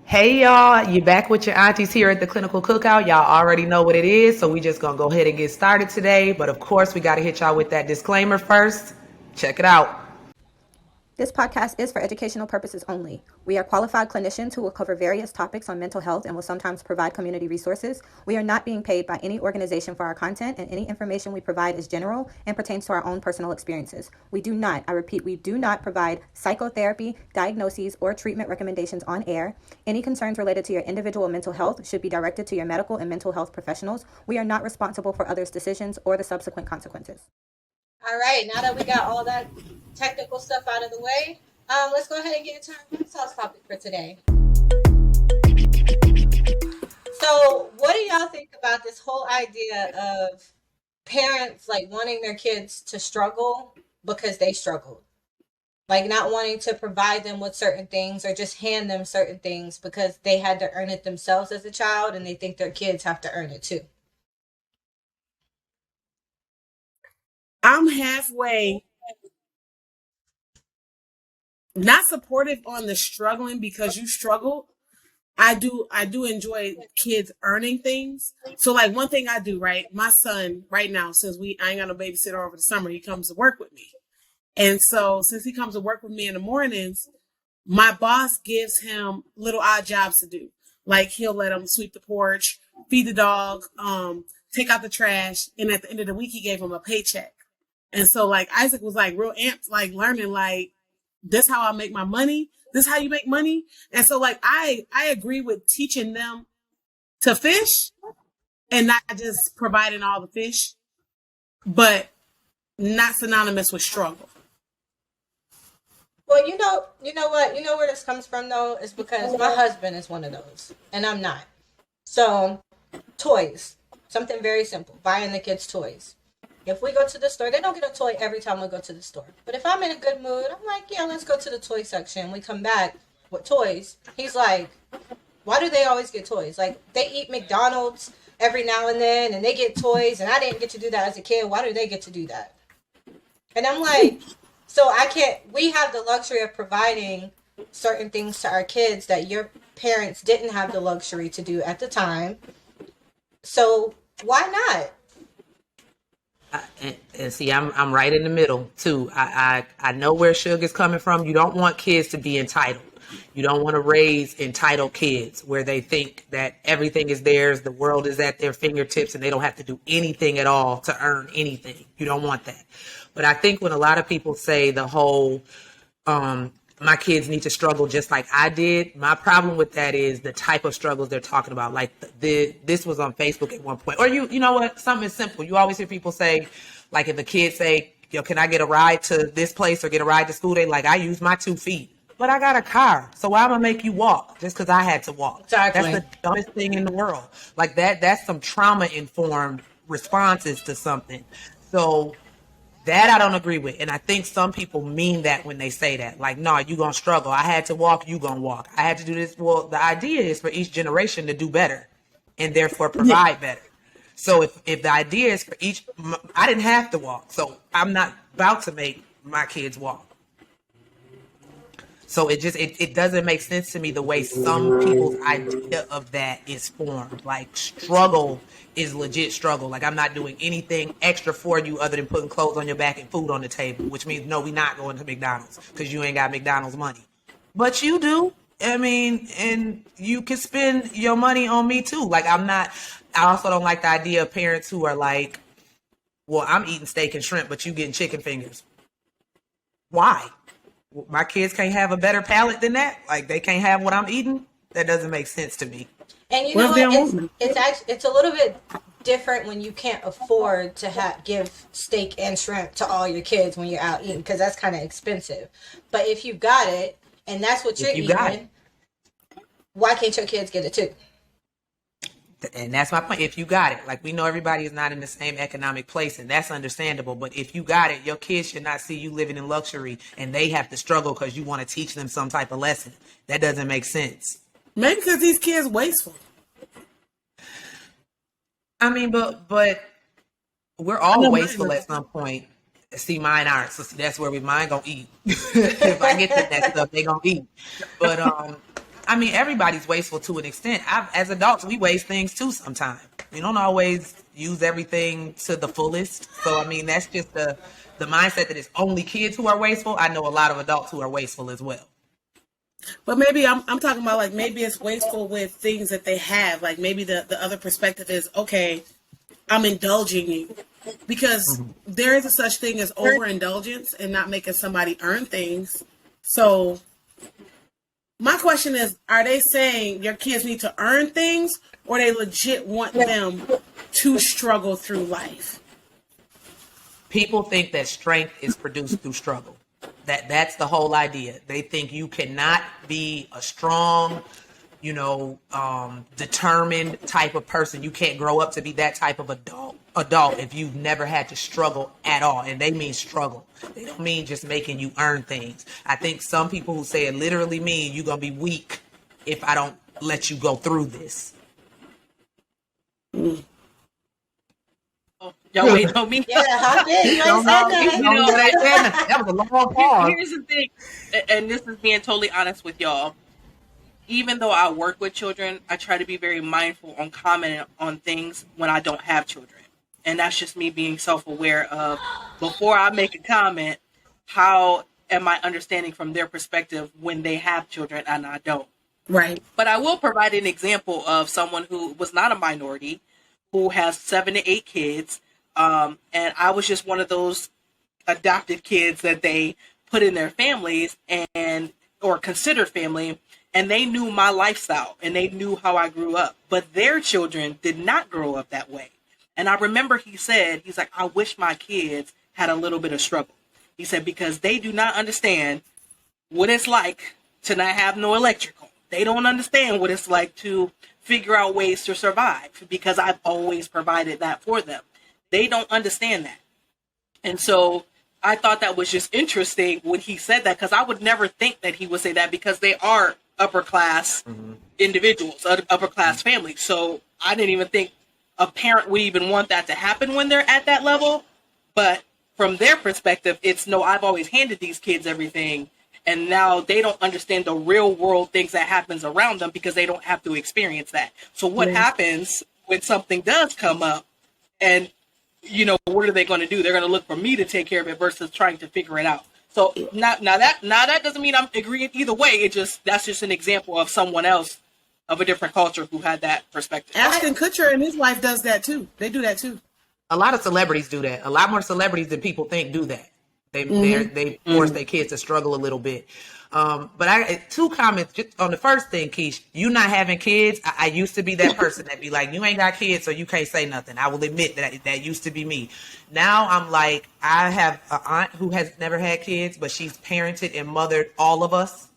Hey y'all, you back with your aunties here at the Clinical Cookout. Y'all already know what it is, so we just gonna go ahead and get started today. But of course, we gotta hit y'all with that disclaimer first. Check it out. This podcast is for educational purposes only. We are qualified clinicians who will cover various topics on mental health and will sometimes provide community resources. We are not being paid by any organization for our content, and any information we provide is general and pertains to our own personal experiences. We do not, I repeat, we do not provide psychotherapy, diagnoses, or treatment recommendations on air. Any concerns related to your individual mental health should be directed to your medical and mental health professionals. We are not responsible for others' decisions or the subsequent consequences. All right, now that we got all that technical stuff out of the way, let's go ahead and get into our sauce topic for today. So, what do y'all think about this whole idea of parents like wanting their kids to struggle because they struggled? Like not wanting to provide them with certain things or just hand them certain things because they had to earn it themselves as a child and they think their kids have to earn it too. I'm halfway not supportive on the struggling because you struggled. I do enjoy kids earning things. So like one thing I do, right? My son right now, since I ain't got no babysitter over the summer, he comes to work with me. And so since he comes to work with me in the mornings, my boss gives him little odd jobs to do. Like he'll let him sweep the porch, feed the dog, take out the trash, and at the end of the week he gave him a paycheck. And so like Isaac was like real amped, like learning like this how I make my money. This how you make money. And so like I agree with teaching them to fish and not just providing all the fish, but not synonymous with struggle. Well, you know what? You know where this comes from though? Is because my husband is one of those and I'm not. So, toys. Something very simple. Buying the kids toys. If we go to the store, they don't get a toy every time we go to the store. But if I'm in a good mood, I'm like, yeah, let's go to the toy section. We come back with toys. He's like, why do they always get toys? Like, they eat McDonald's every now and then, and they get toys, and I didn't get to do that as a kid. Why do they get to do that? And I'm like, so I can't, we have the luxury of providing certain things to our kids that your parents didn't have the luxury to do at the time. So why not? And see, I'm right in the middle too. I know where Suge is coming from. You don't want kids to be entitled. You don't want to raise entitled kids where they think that everything is theirs, the world is at their fingertips, and they don't have to do anything at all to earn anything. You don't want that. But I think when a lot of people say the whole my kids need to struggle just like I did. My problem with that is the type of struggles they're talking about. Like this was on Facebook at one point. Or you know what? Something simple. You always hear people say, like if a kid say, yo, can I get a ride to this place or get a ride to school? They like, I use my 2 feet. But I got a car. So why am I gonna make you walk just because I had to walk? Exactly. That's the dumbest thing in the world. Like that's some trauma informed responses to something. So that I don't agree with. And I think some people mean that when they say that. Like, no, you going to struggle. I had to walk, you going to walk. I had to do this. Well, the idea is for each generation to do better and therefore provide better. So if the idea is for each, I didn't have to walk. So I'm not about to make my kids walk. So it doesn't make sense to me the way some people's idea of that is formed. Like struggle is legit struggle. Like I'm not doing anything extra for you other than putting clothes on your back and food on the table, which means no, we're not going to McDonald's because you ain't got McDonald's money. But you do. I mean, and you can spend your money on me too. Like I also don't like the idea of parents who are like, well, I'm eating steak and shrimp, but you getting chicken fingers. Why? My kids can't have a better palate than that. Like they can't have what I'm eating. That doesn't make sense to me. And you know what? It's a little bit different when you can't afford to give steak and shrimp to all your kids when you're out eating because that's kind of expensive. But if you got it and that's what you're eating, why can't your kids get it too? And that's my point. If you got it, like we know everybody is not in the same economic place, and that's understandable. But if you got it, your kids should not see you living in luxury and they have to struggle because you want to teach them some type of lesson. That doesn't make sense. Maybe because these kids wasteful. I mean, but we're all wasteful at some point. See, mine aren't. So that's where mine gonna eat. If I get to that stuff, they gonna eat. But I mean, everybody's wasteful to an extent. As adults, we waste things too sometimes. We don't always use everything to the fullest. So, I mean, that's just the mindset that it's only kids who are wasteful. I know a lot of adults who are wasteful as well. But maybe I'm talking about like maybe it's wasteful with things that they have. Like maybe the other perspective is, okay, I'm indulging you. Because there is a such thing as overindulgence and not making somebody earn things. So my question is, are they saying your kids need to earn things, or they legit want them to struggle through life? People think that strength is produced through struggle. That's the whole idea. They think you cannot be a strong, determined type of person. You can't grow up to be that type of adult if you've never had to struggle at all. And they mean struggle. They don't mean just making you earn things. I think some people who say it literally mean you're going to be weak if I don't let you go through this. Y'all waiting on me? Yeah, how did you ain't said that? That was a long pause. Here's the thing, and this is being totally honest with y'all. Even though I work with children, I try to be very mindful on commenting on things when I don't have children. And that's just me being self-aware of, before I make a comment, how am I understanding from their perspective when they have children and I don't? Right. But I will provide an example of someone who was not a minority, who has 7 to 8 kids. And I was just one of those adopted kids that they put in their families or considered family. And they knew my lifestyle and they knew how I grew up. But their children did not grow up that way. And I remember he's like, I wish my kids had a little bit of struggle. He said, because they do not understand what it's like to not have no electrical. They don't understand what it's like to figure out ways to survive, because I've always provided that for them. They don't understand that. And so I thought that was just interesting when he said that, because I would never think that he would say that, because they are upper class individuals, upper class families. So I didn't even think a parent would even want that to happen when they're at that level. But from their perspective, it's no, I've always handed these kids everything. And now they don't understand the real world things that happens around them because they don't have to experience that. So what happens when something does come up, and, what are they going to do? They're going to look for me to take care of it versus trying to figure it out. So now that doesn't mean I'm agreeing either way. That's just an example of someone else of a different culture who had that perspective. Ashton Kutcher and his wife does that too. They do that too. A lot of celebrities do that. A lot more celebrities than people think do that. They force their kids to struggle a little bit. But I 2 comments just on the first thing, Keish. You not having kids, I used to be that person that be like, you ain't got kids, so you can't say nothing. I will admit that used to be me. Now I'm like, I have an aunt who has never had kids, but she's parented and mothered all of us.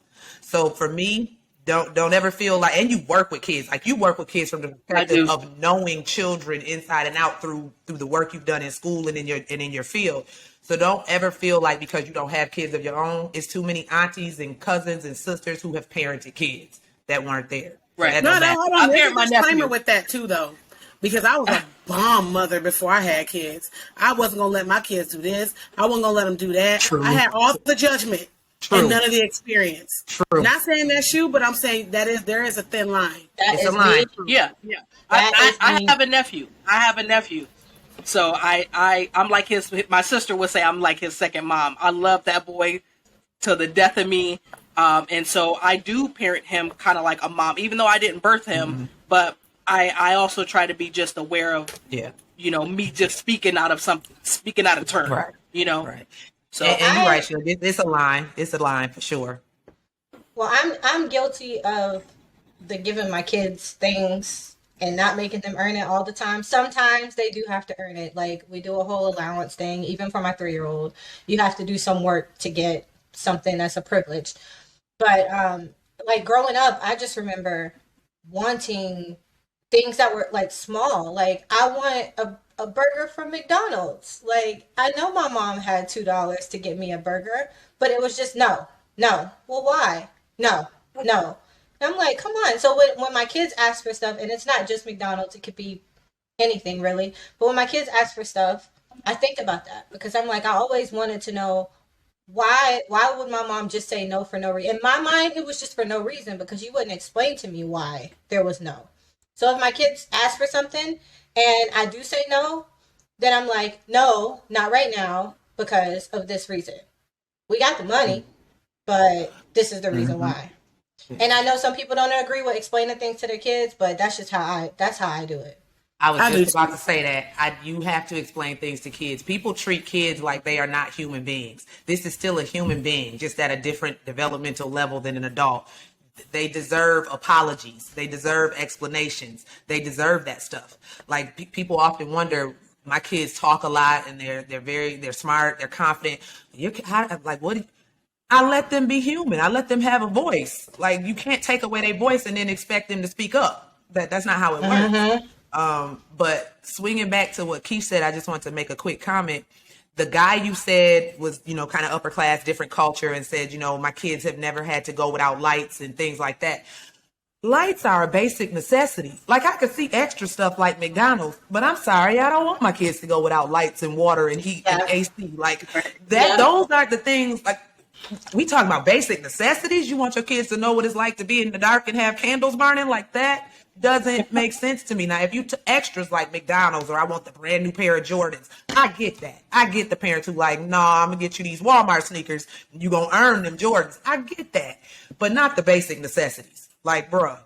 So for me, don't ever feel like, and you work with kids, like you work with kids from the perspective of knowing children inside and out through the work you've done in school and in your field. So don't ever feel like because you don't have kids of your own, it's too many aunties and cousins and sisters who have parented kids that weren't there. Right. No, hold on. There's my a disclaimer with that too, though. Because I was a bomb mother before I had kids. I wasn't going to let my kids do this. I wasn't going to let them do that. True. I had all the judgment and none of the experience. True. Not saying that's you, but I'm saying there is a thin line. It's a line. Yeah. I have a nephew. So I'm like my sister would say, I'm like his second mom. I love that boy to the death of me. And so I do parent him kind of like a mom, even though I didn't birth him, but I also try to be just aware of, me just speaking out of turn, Right. Right. So And you're right, Sheila. It's a line. It's a line for sure. Well, I'm guilty of the giving my kids things and not making them earn it all the time. Sometimes they do have to earn it. Like we do a whole allowance thing, even for my 3-year-old. You have to do some work to get something that's a privilege. But like growing up, I just remember wanting things that were like small. Like I want a burger from McDonald's. Like I know my mom had $2 to get me a burger, but it was just no. Well, why? No. I'm like, come on. So when my kids ask for stuff, and it's not just McDonald's, it could be anything really. But when my kids ask for stuff, I think about that because I'm like, I always wanted to know why would my mom just say no for no reason? In my mind, it was just for no reason because you wouldn't explain to me why there was no. So if my kids ask for something and I do say no, then I'm like, no, not right now because of this reason. We got the money, but this is the reason why. And I know some people don't agree with explaining things to their kids, but that's just how I do it. I was I do just about too. to say that you have to explain things to kids. People treat kids like they are not human beings. This is still a human being, just at a different developmental level than an adult. They deserve apologies. They deserve explanations. They deserve that stuff. Like people often wonder. My kids talk a lot, and they're smart. They're confident. Like what? I let them be human. I let them have a voice. Like you can't take away their voice and then expect them to speak up. That's not how it works. But swinging back to what Keith said, I just want to make a quick comment. The guy you said was, kind of upper class, different culture, and said, my kids have never had to go without lights and things like that. Lights are a basic necessity. Like I could see extra stuff like McDonald's, but I'm sorry, I don't want my kids to go without lights and water and heat and AC. Like that, those are the things. Like we talk about basic necessities. You want your kids to know what it's like to be in the dark and have candles burning. Like that doesn't make sense to me. Now, if you extras like McDonald's or I want the brand new pair of Jordans, I get that. I get the parents who like, nah, I'm gonna get you these Walmart sneakers. You gonna earn them Jordans. I get that, but not the basic necessities. Like, bruh,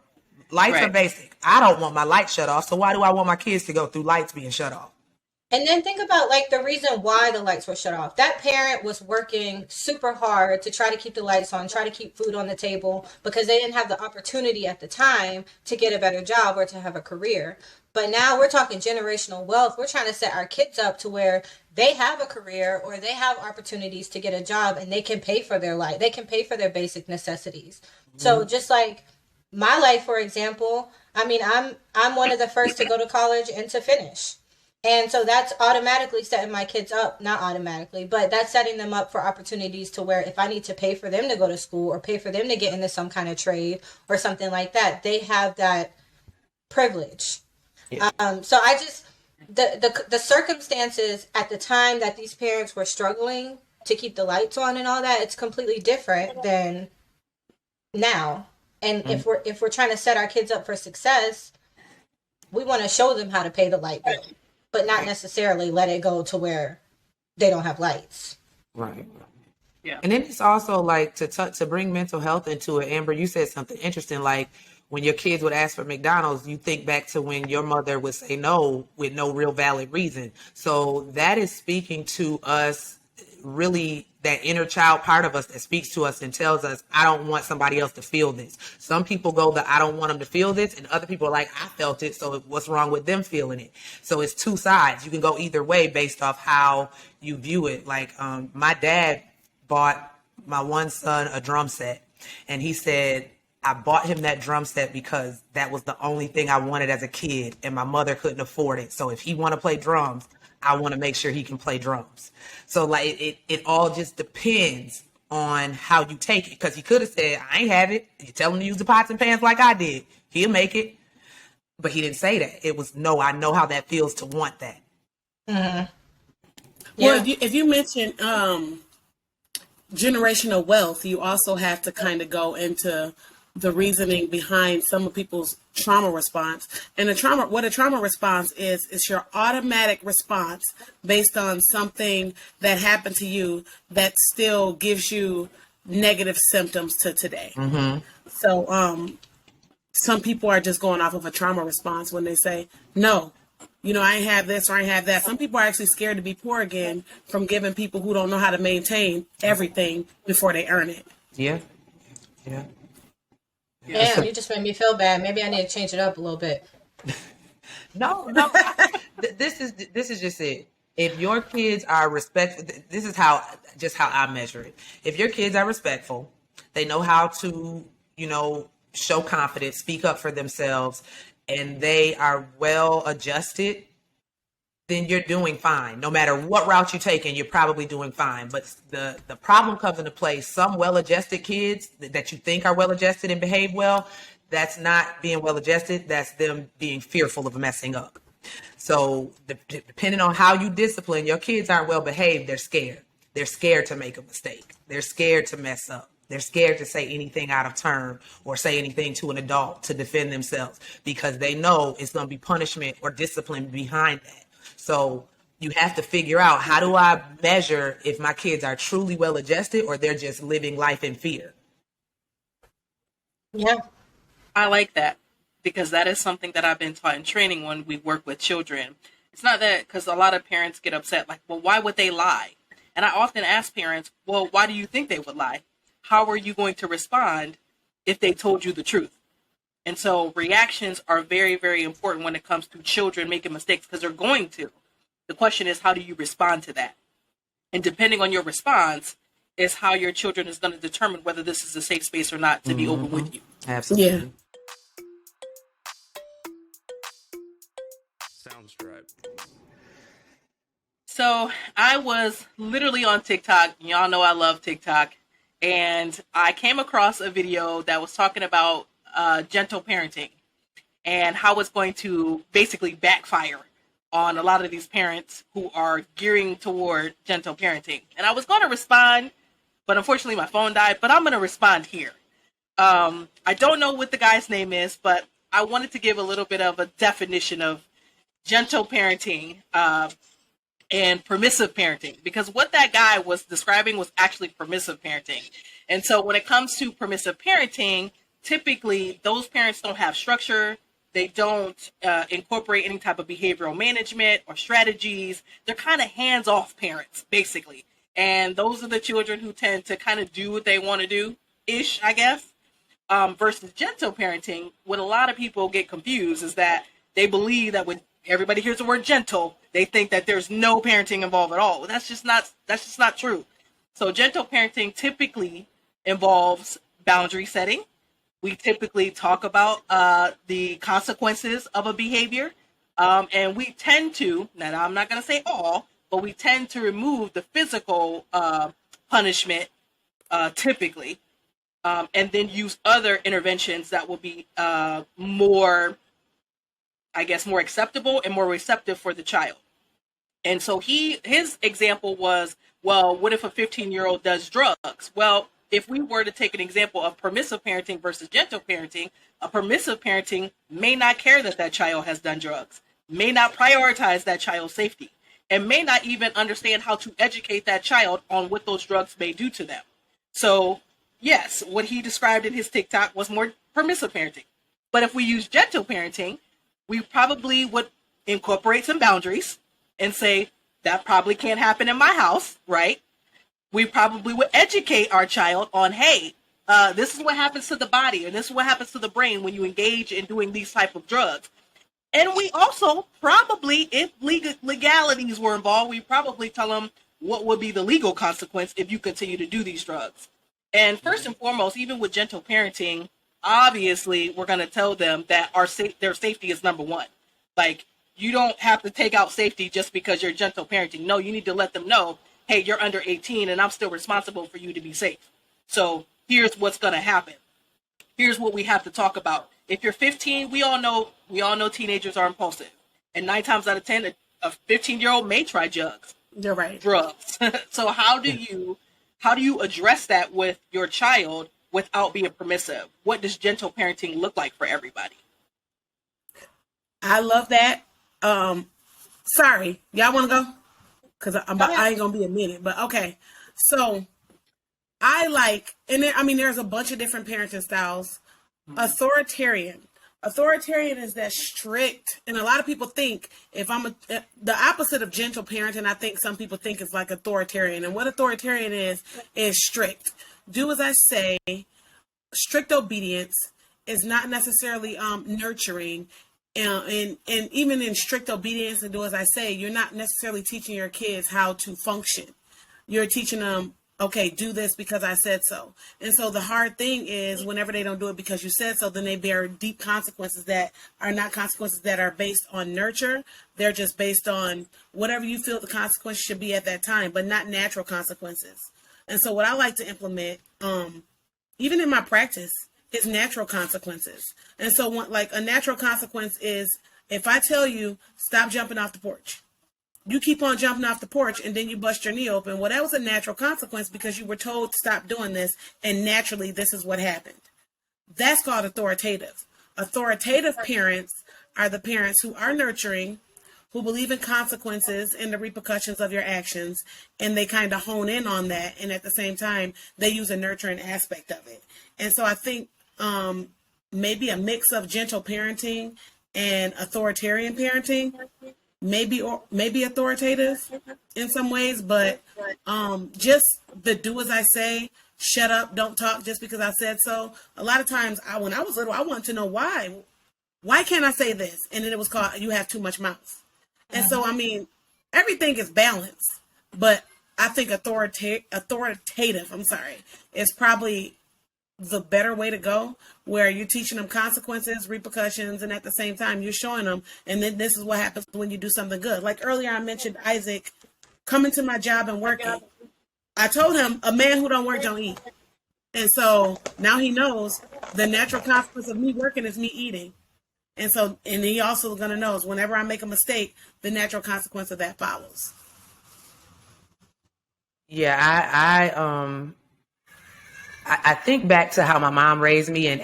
lights are basic. I don't want my light shut off, so why do I want my kids to go through lights being shut off? And then think about like the reason why the lights were shut off. That parent was working super hard to try to keep the lights on, try to keep food on the table because they didn't have the opportunity at the time to get a better job or to have a career. But now we're talking generational wealth. We're trying to set our kids up to where they have a career or they have opportunities to get a job and they can pay for their life. They can pay for their basic necessities. So just like my life, for example, I mean, I'm one of the first to go to college and to finish. And so that's automatically setting my kids up, not automatically, but that's setting them up for opportunities to where if I need to pay for them to go to school or pay for them to get into some kind of trade or something like that, they have that privilege. Yeah. So I just, the circumstances at the time that these parents were struggling to keep the lights on and all that, it's completely different than now. And if we're trying to set our kids up for success, we want to show them how to pay the light bill, but not necessarily let it go to where they don't have lights. Right. Yeah. And then it's also like to bring mental health into it. Amber, you said something interesting. Like when your kids would ask for McDonald's, you think back to when your mother would say no with no real valid reason. So that is speaking to us, really that inner child part of us that speaks to us and tells us, I don't want somebody else to feel this. Some people go that I don't want them to feel this, and other people are like, I felt it, so what's wrong with them feeling it? So it's two sides. You can go either way based off how you view it. Like my dad bought my one son a drum set, and he said, I bought him that drum set because that was the only thing I wanted as a kid, and my mother couldn't afford it. So if he want to play drums, I want to make sure he can play drums. So like it all just depends on how you take it. Because he could have said, I ain't have it. You tell him to use the pots and pans like I did. He'll make it. But he didn't say that. It was, no, I know how that feels to want that. Mm-hmm. Well, if you mention generational wealth, you also have to kind of go into the reasoning behind some of people's trauma response. And what a trauma response is your automatic response based on something that happened to you that still gives you negative symptoms to today. Mm-hmm. So some people are just going off of a trauma response when they say, no, I ain't have this or I ain't have that. Some people are actually scared to be poor again from giving people who don't know how to maintain everything before they earn it. Yeah. Yeah. Damn, you just made me feel bad. Maybe I need to change it up a little bit. No. This is just it. If your kids are respectful, this is how I measure it. If your kids are respectful, they know how to, show confidence, speak up for themselves, and they are well adjusted, then you're doing fine. No matter what route you're taking, you're probably doing fine. But the problem comes into play. Some well-adjusted kids that you think are well-adjusted and behave well, that's not being well-adjusted. That's them being fearful of messing up. So depending on how you discipline, your kids aren't well-behaved. They're scared. They're scared to make a mistake. They're scared to mess up. They're scared to say anything out of turn or say anything to an adult to defend themselves because they know it's going to be punishment or discipline behind that. So you have to figure out, how do I measure if my kids are truly well adjusted or they're just living life in fear? Yeah. I like that because that is something that I've been taught in training when we work with children. It's not that, because a lot of parents get upset, like, well, why would they lie? And I often ask parents, well, why do you think they would lie? How are you going to respond if they told you the truth? And so reactions are very, very important when it comes to children making mistakes, because they're going to. The question is, how do you respond to that? And depending on your response is how your children is going to determine whether this is a safe space or not to be open with you. Absolutely. Yeah. Sounds right. So I was literally on TikTok. Y'all know I love TikTok. And I came across a video that was talking about gentle parenting and how it's going to basically backfire on a lot of these parents who are gearing toward gentle parenting. And I was going to respond, but unfortunately my phone died. But I'm going to respond here. I don't know what the guy's name is, but I wanted to give a little bit of a definition of gentle parenting and permissive parenting, because what that guy was describing was actually permissive parenting. And so when it comes to permissive parenting, typically those parents don't have structure. They don't incorporate any type of behavioral management or strategies. They're kind of hands-off parents, basically. And those are the children who tend to kind of do what they want to do-ish, I guess. Versus gentle parenting, what a lot of people get confused is that they believe that when everybody hears the word gentle, they think that there's no parenting involved at all. That's just not true. So gentle parenting typically involves boundary setting. We typically talk about the consequences of a behavior. And we tend to, now I'm not going to say all, but we tend to remove the physical punishment typically, and then use other interventions that will be more acceptable and more receptive for the child. And so his example was, well, what if a 15-year-old does drugs? Well, if we were to take an example of permissive parenting versus gentle parenting, a permissive parenting may not care that that child has done drugs, may not prioritize that child's safety, and may not even understand how to educate that child on what those drugs may do to them. So, yes, what he described in his TikTok was more permissive parenting. But if we use gentle parenting, we probably would incorporate some boundaries and say, that probably can't happen in my house, right? We probably would educate our child on, hey, this is what happens to the body, and this is what happens to the brain when you engage in doing these type of drugs. And we also probably, if legalities were involved, we probably tell them what would be the legal consequence if you continue to do these drugs. And first and foremost, even with gentle parenting, obviously we're going to tell them that their safety is number one. Like, you don't have to take out safety just because you're gentle parenting. No, you need to let them know, hey, you're under 18 and I'm still responsible for you to be safe. So here's what's going to happen. Here's what we have to talk about. If you're 15, we all know teenagers are impulsive. And 9 times out of 10, a 15-year-old may try drugs. You're right. Drugs. So how do you address that with your child without being permissive? What does gentle parenting look like for everybody? I love that. Sorry, y'all want to go? Because I ain't gonna be a minute, but okay. So I like, and there's a bunch of different parenting styles. Authoritarian is that strict, and a lot of people think the opposite of gentle parenting, I think some people think is like authoritarian. And what authoritarian is strict. Do as I say. Strict obedience is not necessarily nurturing. And even in strict obedience and do as I say, you're not necessarily teaching your kids how to function. You're teaching them, okay, do this because I said so. And so the hard thing is whenever they don't do it because you said so, then they bear deep consequences that are not consequences that are based on nurture. They're just based on whatever you feel the consequences should be at that time, but not natural consequences. And so what I like to implement, even in my practice, is natural consequences. And so a natural consequence is if I tell you, stop jumping off the porch, you keep on jumping off the porch and then you bust your knee open. Well, that was a natural consequence because you were told to stop doing this, and naturally this is what happened. That's called authoritative. Authoritative parents are the parents who are nurturing, who believe in consequences and the repercussions of your actions, and they kind of hone in on that, and at the same time they use a nurturing aspect of it. And so I think maybe a mix of gentle parenting and authoritarian parenting, maybe authoritative in some ways, but just the do as I say, shut up, don't talk just because I said so. A lot of times when I was little, I wanted to know why. Why can't I say this? And then it was called, you have too much mouth. And so, I mean, everything is balanced, but I think authoritative, is probably the better way to go, where you're teaching them consequences, repercussions, and at the same time you're showing them, and then this is what happens when you do something good. Like earlier I mentioned Isaac coming to my job and working. I told him a man who don't work don't eat. And so now he knows the natural consequence of me working is me eating. And so, and he also gonna know is whenever I make a mistake, the natural consequence of that follows. Yeah, I think back to how my mom raised me, and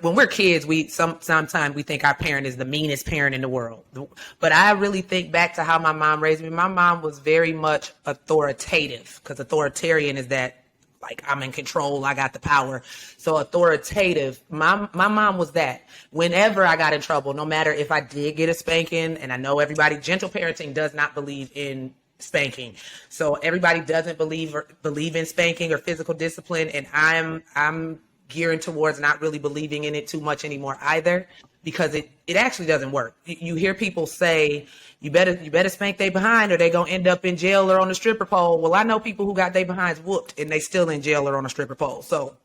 when we're kids, sometimes we think our parent is the meanest parent in the world. But I really think back to how my mom raised me. My mom was very much authoritative, because authoritarian is that, like, I'm in control, I got the power. So authoritative, my mom was that. Whenever I got in trouble, no matter if I did get a spanking, and I know everybody, gentle parenting does not believe in spanking. So everybody doesn't believe in spanking or physical discipline, and I'm gearing towards not really believing in it too much anymore either, because it actually doesn't work. You hear people say you better spank they behind or they gonna end up in jail or on a stripper pole. Well, I know people who got their behinds whooped and they still in jail or on a stripper pole. So,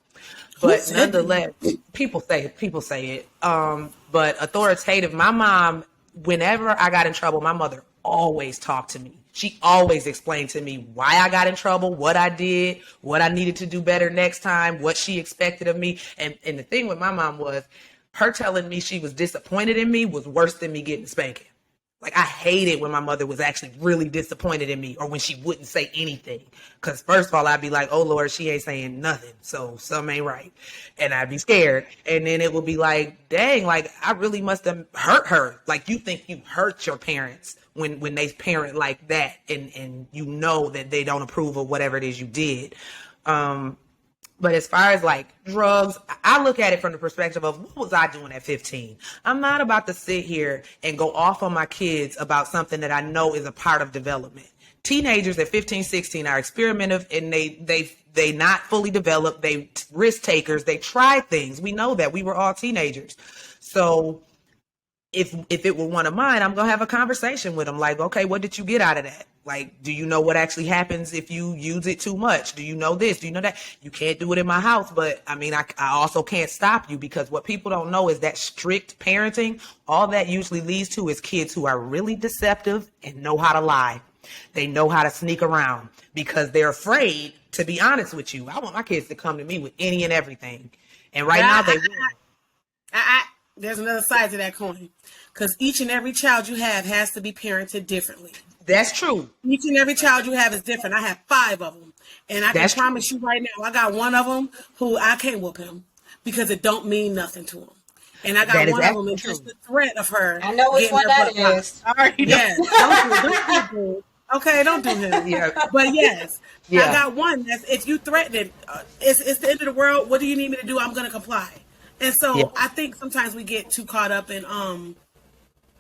but nonetheless, people say it. But authoritative. My mom, whenever I got in trouble, my mother always talked to me. She always explained to me why I got in trouble, what I did, what I needed to do better next time, what she expected of me. And the thing with my mom was, her telling me she was disappointed in me was worse than me getting spanking. Like, I hated when my mother was actually really disappointed in me, or when she wouldn't say anything. Because first of all, I'd be like, oh Lord, she ain't saying nothing, so something ain't right. And I'd be scared. And then it would be like, dang, like, I really must have hurt her. Like, you think you hurt your parents when they parent like that, and you know that they don't approve of whatever it is you did. But as far as like drugs, I look at it from the perspective of, what was I doing at 15? I'm not about to sit here and go off on my kids about something that I know is a part of development. Teenagers at 15, 16 are experimentative, and they not fully developed. They risk takers. They try things. We know that. We were all teenagers. So if it were one of mine, I'm going to have a conversation with them. Like, okay, what did you get out of that? Like, do you know what actually happens if you use it too much? Do you know this? Do you know that? You can't do it in my house, but I mean, I also can't stop you, because what people don't know is that strict parenting, all that usually leads to is kids who are really deceptive and know how to lie. They know how to sneak around because they're afraid to be honest with you. I want my kids to come to me with any and everything. And right now they will. There's another side to that coin, because each and every child you have has to be parented differently. That's true. Each and every child you have is different. I have 5 of them. And I can promise you right now, I got one of them who I can't whoop him because it don't mean nothing to him. And I got one of them, and just the threat of her. I know which one that is. Yes. Don't do him. Okay, don't do him. Yeah. But yes, I got one that's, if you threaten it, it's the end of the world. What do you need me to do? I'm going to comply. And so I think sometimes we get too caught up in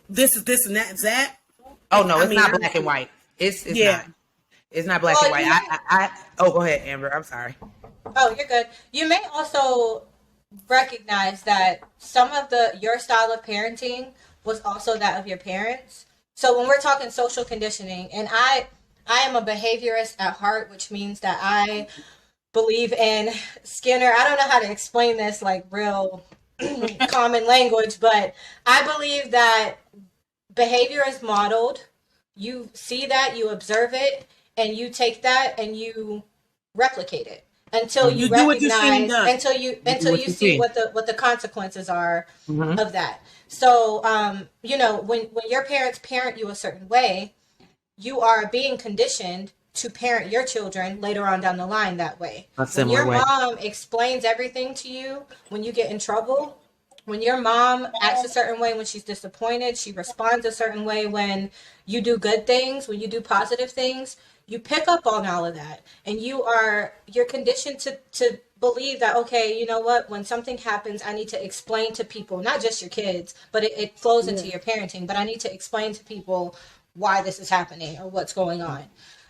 this is this and that is that. Oh no, it's not black and white. It's not. It's not black and white. I go ahead, Amber. I'm sorry. Oh, you're good. You may also recognize that some of your style of parenting was also that of your parents. So when we're talking social conditioning, and I am a behaviorist at heart, which means that I believe in Skinner. I don't know how to explain this like real common language, but I believe that behavior is modeled. You see that, you observe it, and you take that and you replicate it until you recognize, until you see what the consequences are of that. So, when your parents parent you a certain way, you are being conditioned to parent your children later on down the line that way. When your mom explains everything to you, when you get in trouble, when your mom acts a certain way when she's disappointed, she responds a certain way when you do good things, when you do positive things, you pick up on all of that. And you're conditioned to believe that, okay, you know what, when something happens, I need to explain to people, not just your kids, but it flows into your parenting, but I need to explain to people why this is happening or what's going on.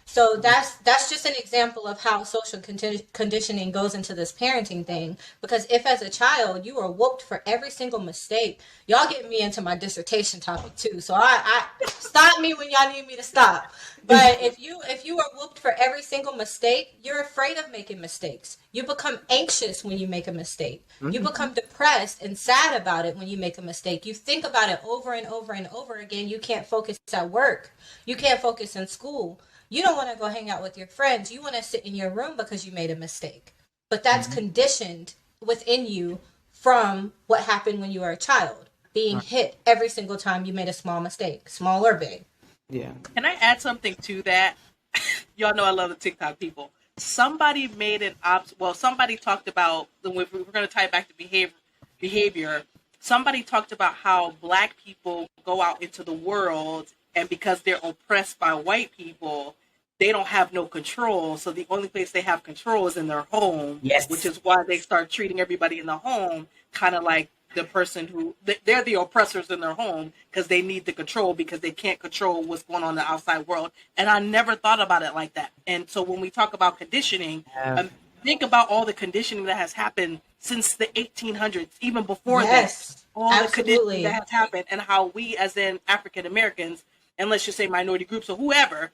So that's just an example of how social conditioning goes into this parenting thing. Because if as a child you were whooped for every single mistake, y'all get me into my dissertation topic too. So I stop me when y'all need me to stop. But if you are whooped for every single mistake, you're afraid of making mistakes. You become anxious when you make a mistake. You become depressed and sad about it when you make a mistake. You think about it over and over and over again. You can't focus at work. You can't focus in school. You don't want to go hang out with your friends. You want to sit in your room because you made a mistake. But that's conditioned within you from what happened when you were a child, being hit every single time you made a small mistake, small or big. Yeah. Can I add something to that? Y'all know I love the TikTok people. Somebody made somebody talked about, we're going to tie it back to behavior. Somebody talked about how Black people go out into the world, and because they're oppressed by white people, they don't have no control. So the only place they have control is in their home, which is why they start treating everybody in the home kind of like the person who, they're the oppressors in their home because they need the control because they can't control what's going on in the outside world. And I never thought about it like that. And so when we talk about conditioning, think about all the conditioning that has happened since the 1800s, even before this, all the conditioning that has happened, and how we as in African Americans, and let's just say minority groups or whoever,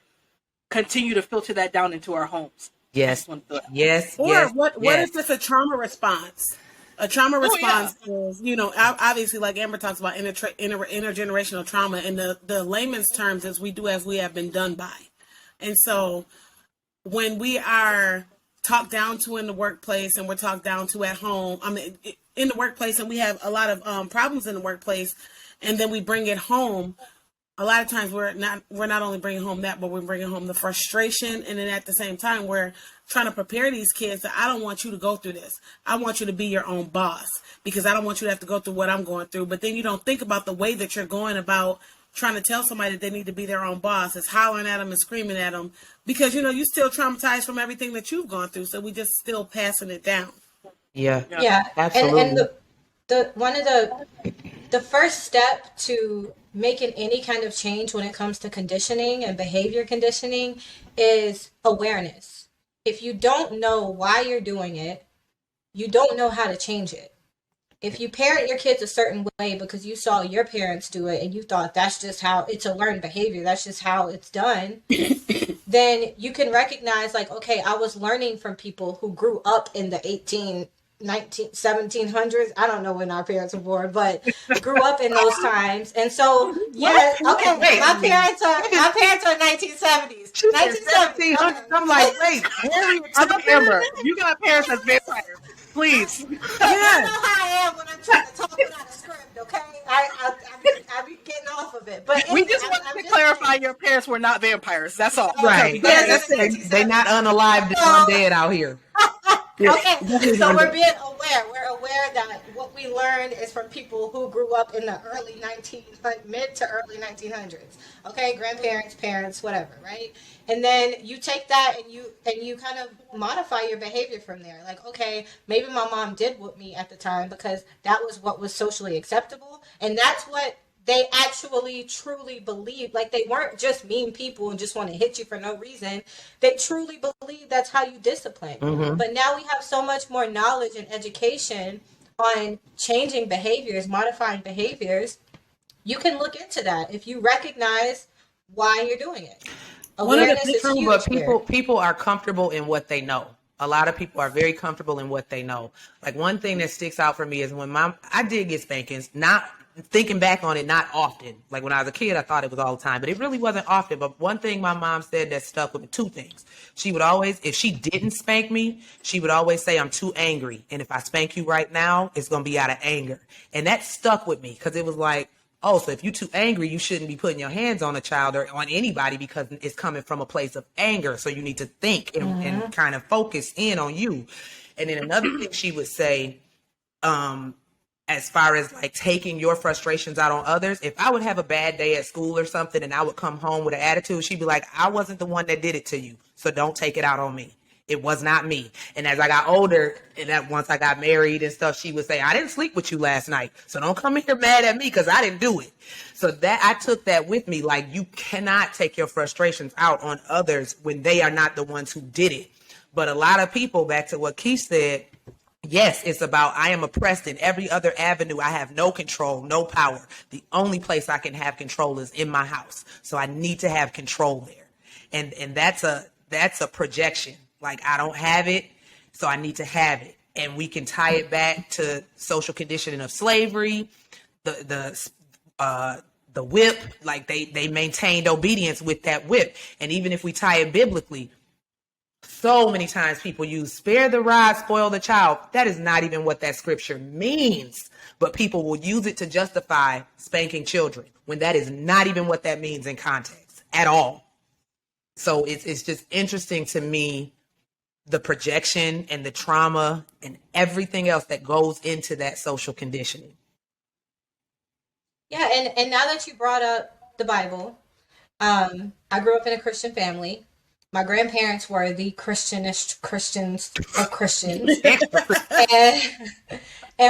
continue to filter that down into our homes. Yes. Yes. Or yes. what is this a trauma response? A trauma response is, obviously, like Amber talks about intergenerational trauma, and the layman's terms is we do as we have been done by. And so when we are talked down to in the workplace and we're talked down to at home, in the workplace, and we have a lot of problems in the workplace, and then we bring it home, a lot of times we're not only bringing home that, but we're bringing home the frustration. And then at the same time, we're trying to prepare these kids that I don't want you to go through this. I want you to be your own boss because I don't want you to have to go through what I'm going through. But then you don't think about the way that you're going about trying to tell somebody that they need to be their own boss. It's hollering at them and screaming at them because, you're still traumatized from everything that you've gone through. So we just still passing it down. Yeah. Absolutely. And one of the first step to making any kind of change when it comes to conditioning and behavior conditioning is awareness. If you don't know why you're doing it, you don't know how to change it. If you parent your kids a certain way because you saw your parents do it and you thought that's just how it's a learned behavior, that's just how it's done, then you can recognize like, okay, I was learning from people who grew up in the 1700s. I don't know when our parents were born, but grew up in those times. And so, okay, my parents are 1970s. 1970s. Okay. I'm like, wait, Amber, you got parents as vampires. Please. You know how I am when I'm trying to talk without a script, okay? I be getting off of it. But we just wanted to clarify your parents were not vampires. That's all. Right. That's it. They're not unalived and undead out here. Okay, so we're being aware. We're aware that what we learned is from people who grew up in the mid to early 1900s. Okay, grandparents, parents, whatever, right? And then you take that and you kind of modify your behavior from there. Like, okay, maybe my mom did whoop me at the time because that was what was socially acceptable, and that's what they actually truly believed. Like, they weren't just mean people and just want to hit you for no reason. They truly believe that's how you discipline. But now we have so much more knowledge and education on changing behaviors, modifying behaviors. You can look into that if you recognize why you're doing it. Awareness is huge. But people are comfortable in what they know. A lot of people are very comfortable in what they know. Like, one thing that sticks out for me is when I did get spankings, not thinking back on it, not often. Like, when I was a kid, I thought it was all the time, but it really wasn't often. But one thing my mom said that stuck with me, two things. She would always, if she didn't spank me, she would always say, I'm too angry. And if I spank you right now, it's going to be out of anger. And that stuck with me because it was like, oh, so if you're too angry, you shouldn't be putting your hands on a child or on anybody because it's coming from a place of anger. So you need to think and kind of focus in on you. And then another thing she would say, as far as like taking your frustrations out on others, if I would have a bad day at school or something and I would come home with an attitude, she'd be like, I wasn't the one that did it to you, so don't take it out on me. It was not me. And as I got older, and that once I got married and stuff, she would say, I didn't sleep with you last night, so don't come here mad at me because I didn't do it. So that I took that with me. Like, you cannot take your frustrations out on others when they are not the ones who did it. But a lot of people, back to what Keith said, yes, it's about I am oppressed in every other avenue. I have no control, no power. The only place I can have control is in my house. So I need to have control there. And that's a projection. Like, I don't have it, so I need to have it. And we can tie it back to social conditioning of slavery, the whip. Like, they maintained obedience with that whip. And even if we tie it biblically, so many times people use spare the rod, spoil the child. That is not even what that scripture means. But people will use it to justify spanking children when that is not even what that means in context at all. So it's just interesting to me, the projection and the trauma and everything else that goes into that social conditioning. Yeah, and now that you brought up the Bible, I grew up in a Christian family. My grandparents were the Christianist Christians of Christians. and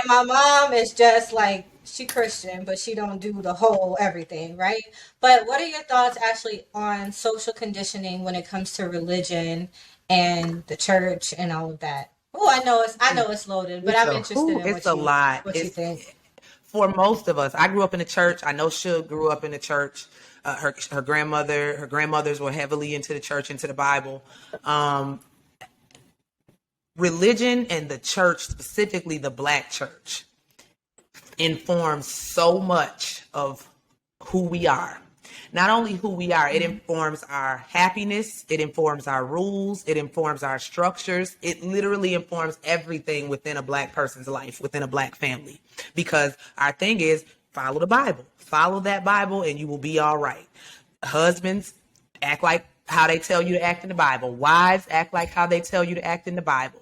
my mom is just like, she Christian, but she don't do the whole everything, right? But what are your thoughts actually on social conditioning when it comes to religion and the church and all of that? Oh, I know it's loaded, but I'm interested in what you think. For most of us, I grew up in the church. I know Suge grew up in the church. Her grandmothers were heavily into the church, into the Bible. Religion and the church, specifically the Black church, informs so much of who we are. Not only who we are, it informs our happiness, it informs our rules, it informs our structures. It literally informs everything within a Black person's life, within a Black family. Because our thing is, follow the Bible. Follow that Bible and you will be all right. Husbands, act like how they tell you to act in the Bible. Wives, act like how they tell you to act in the Bible.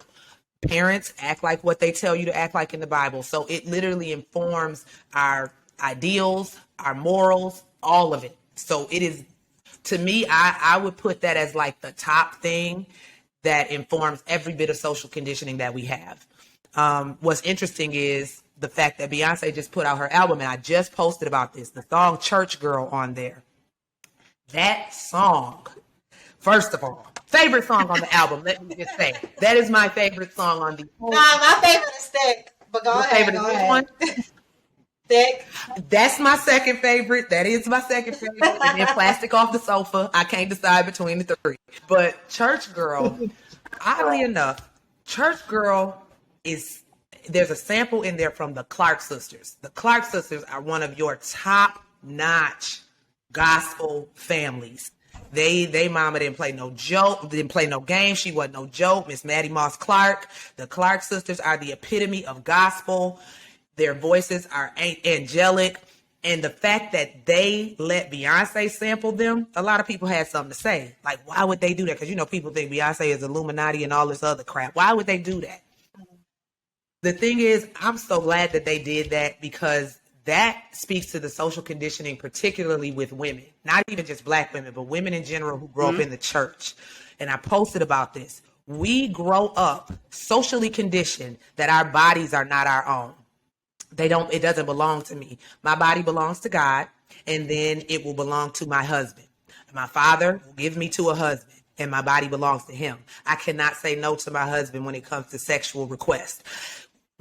Parents, act like what they tell you to act like in the Bible. So it literally informs our ideals, our morals, all of it. So it is, to me, I would put that as like the top thing that informs every bit of social conditioning that we have. What's interesting is the fact that Beyonce just put out her album, and I just posted about this, the song Church Girl on there. That song, first of all, favorite song on the album, let me just say, that is my favorite song on the whole. Nah, my favorite is Thick, but go ahead. Go ahead. Thick. That's my second favorite. That is my second favorite. And then Plastic Off the Sofa. I can't decide between the three. But Church Girl, oddly enough, Church Girl there's a sample in there from the Clark sisters. The Clark sisters are one of your top-notch gospel families. They mama didn't play no joke, didn't play no game. She wasn't no joke. Miss Maddie Moss Clark. The Clark sisters are the epitome of gospel. Their voices are angelic. And the fact that they let Beyonce sample them, a lot of people had something to say. Like, why would they do that? Because, people think Beyonce is Illuminati and all this other crap. Why would they do that? The thing is, I'm so glad that they did that, because that speaks to the social conditioning, particularly with women, not even just Black women, but women in general who grow up in the church. And I posted about this. We grow up socially conditioned that our bodies are not our own. It doesn't belong to me. My body belongs to God, and then it will belong to my husband. My father will give me to a husband, and my body belongs to him. I cannot say no to my husband when it comes to sexual requests.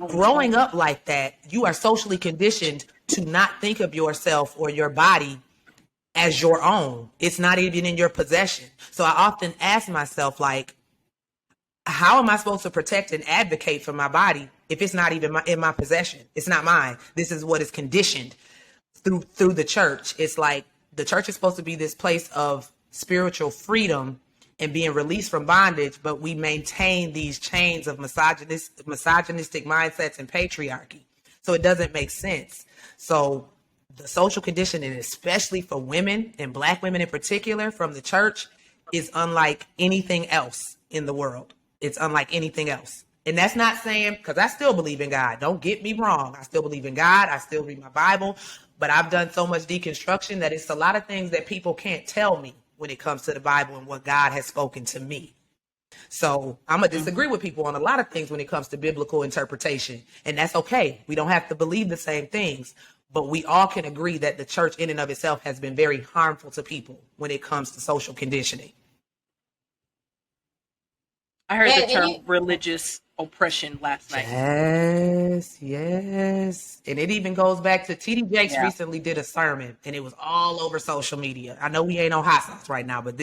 Growing up like that, you are socially conditioned to not think of yourself or your body as your own. It's not even in your possession. So I often ask myself, like, how am I supposed to protect and advocate for my body if it's not even in my possession? It's not mine. This is what is conditioned through the church. It's like the church is supposed to be this place of spiritual freedom and being released from bondage, but we maintain these chains of misogynistic mindsets and patriarchy. So it doesn't make sense. So the social conditioning, especially for women and Black women in particular from the church, is unlike anything else in the world. It's unlike anything else. And that's not saying, because I still believe in God. Don't get me wrong. I still believe in God. I still read my Bible. But I've done so much deconstruction that it's a lot of things that people can't tell me when it comes to the Bible and what God has spoken to me. So I'm going to disagree with people on a lot of things when it comes to biblical interpretation. And that's okay. We don't have to believe the same things. But we all can agree that the church in and of itself has been very harmful to people when it comes to social conditioning. I heard the term religious oppression last night. Yes. And it even goes back to T.D. Jakes recently did a sermon, and it was all over social media. I know we ain't on hot sauce right now, but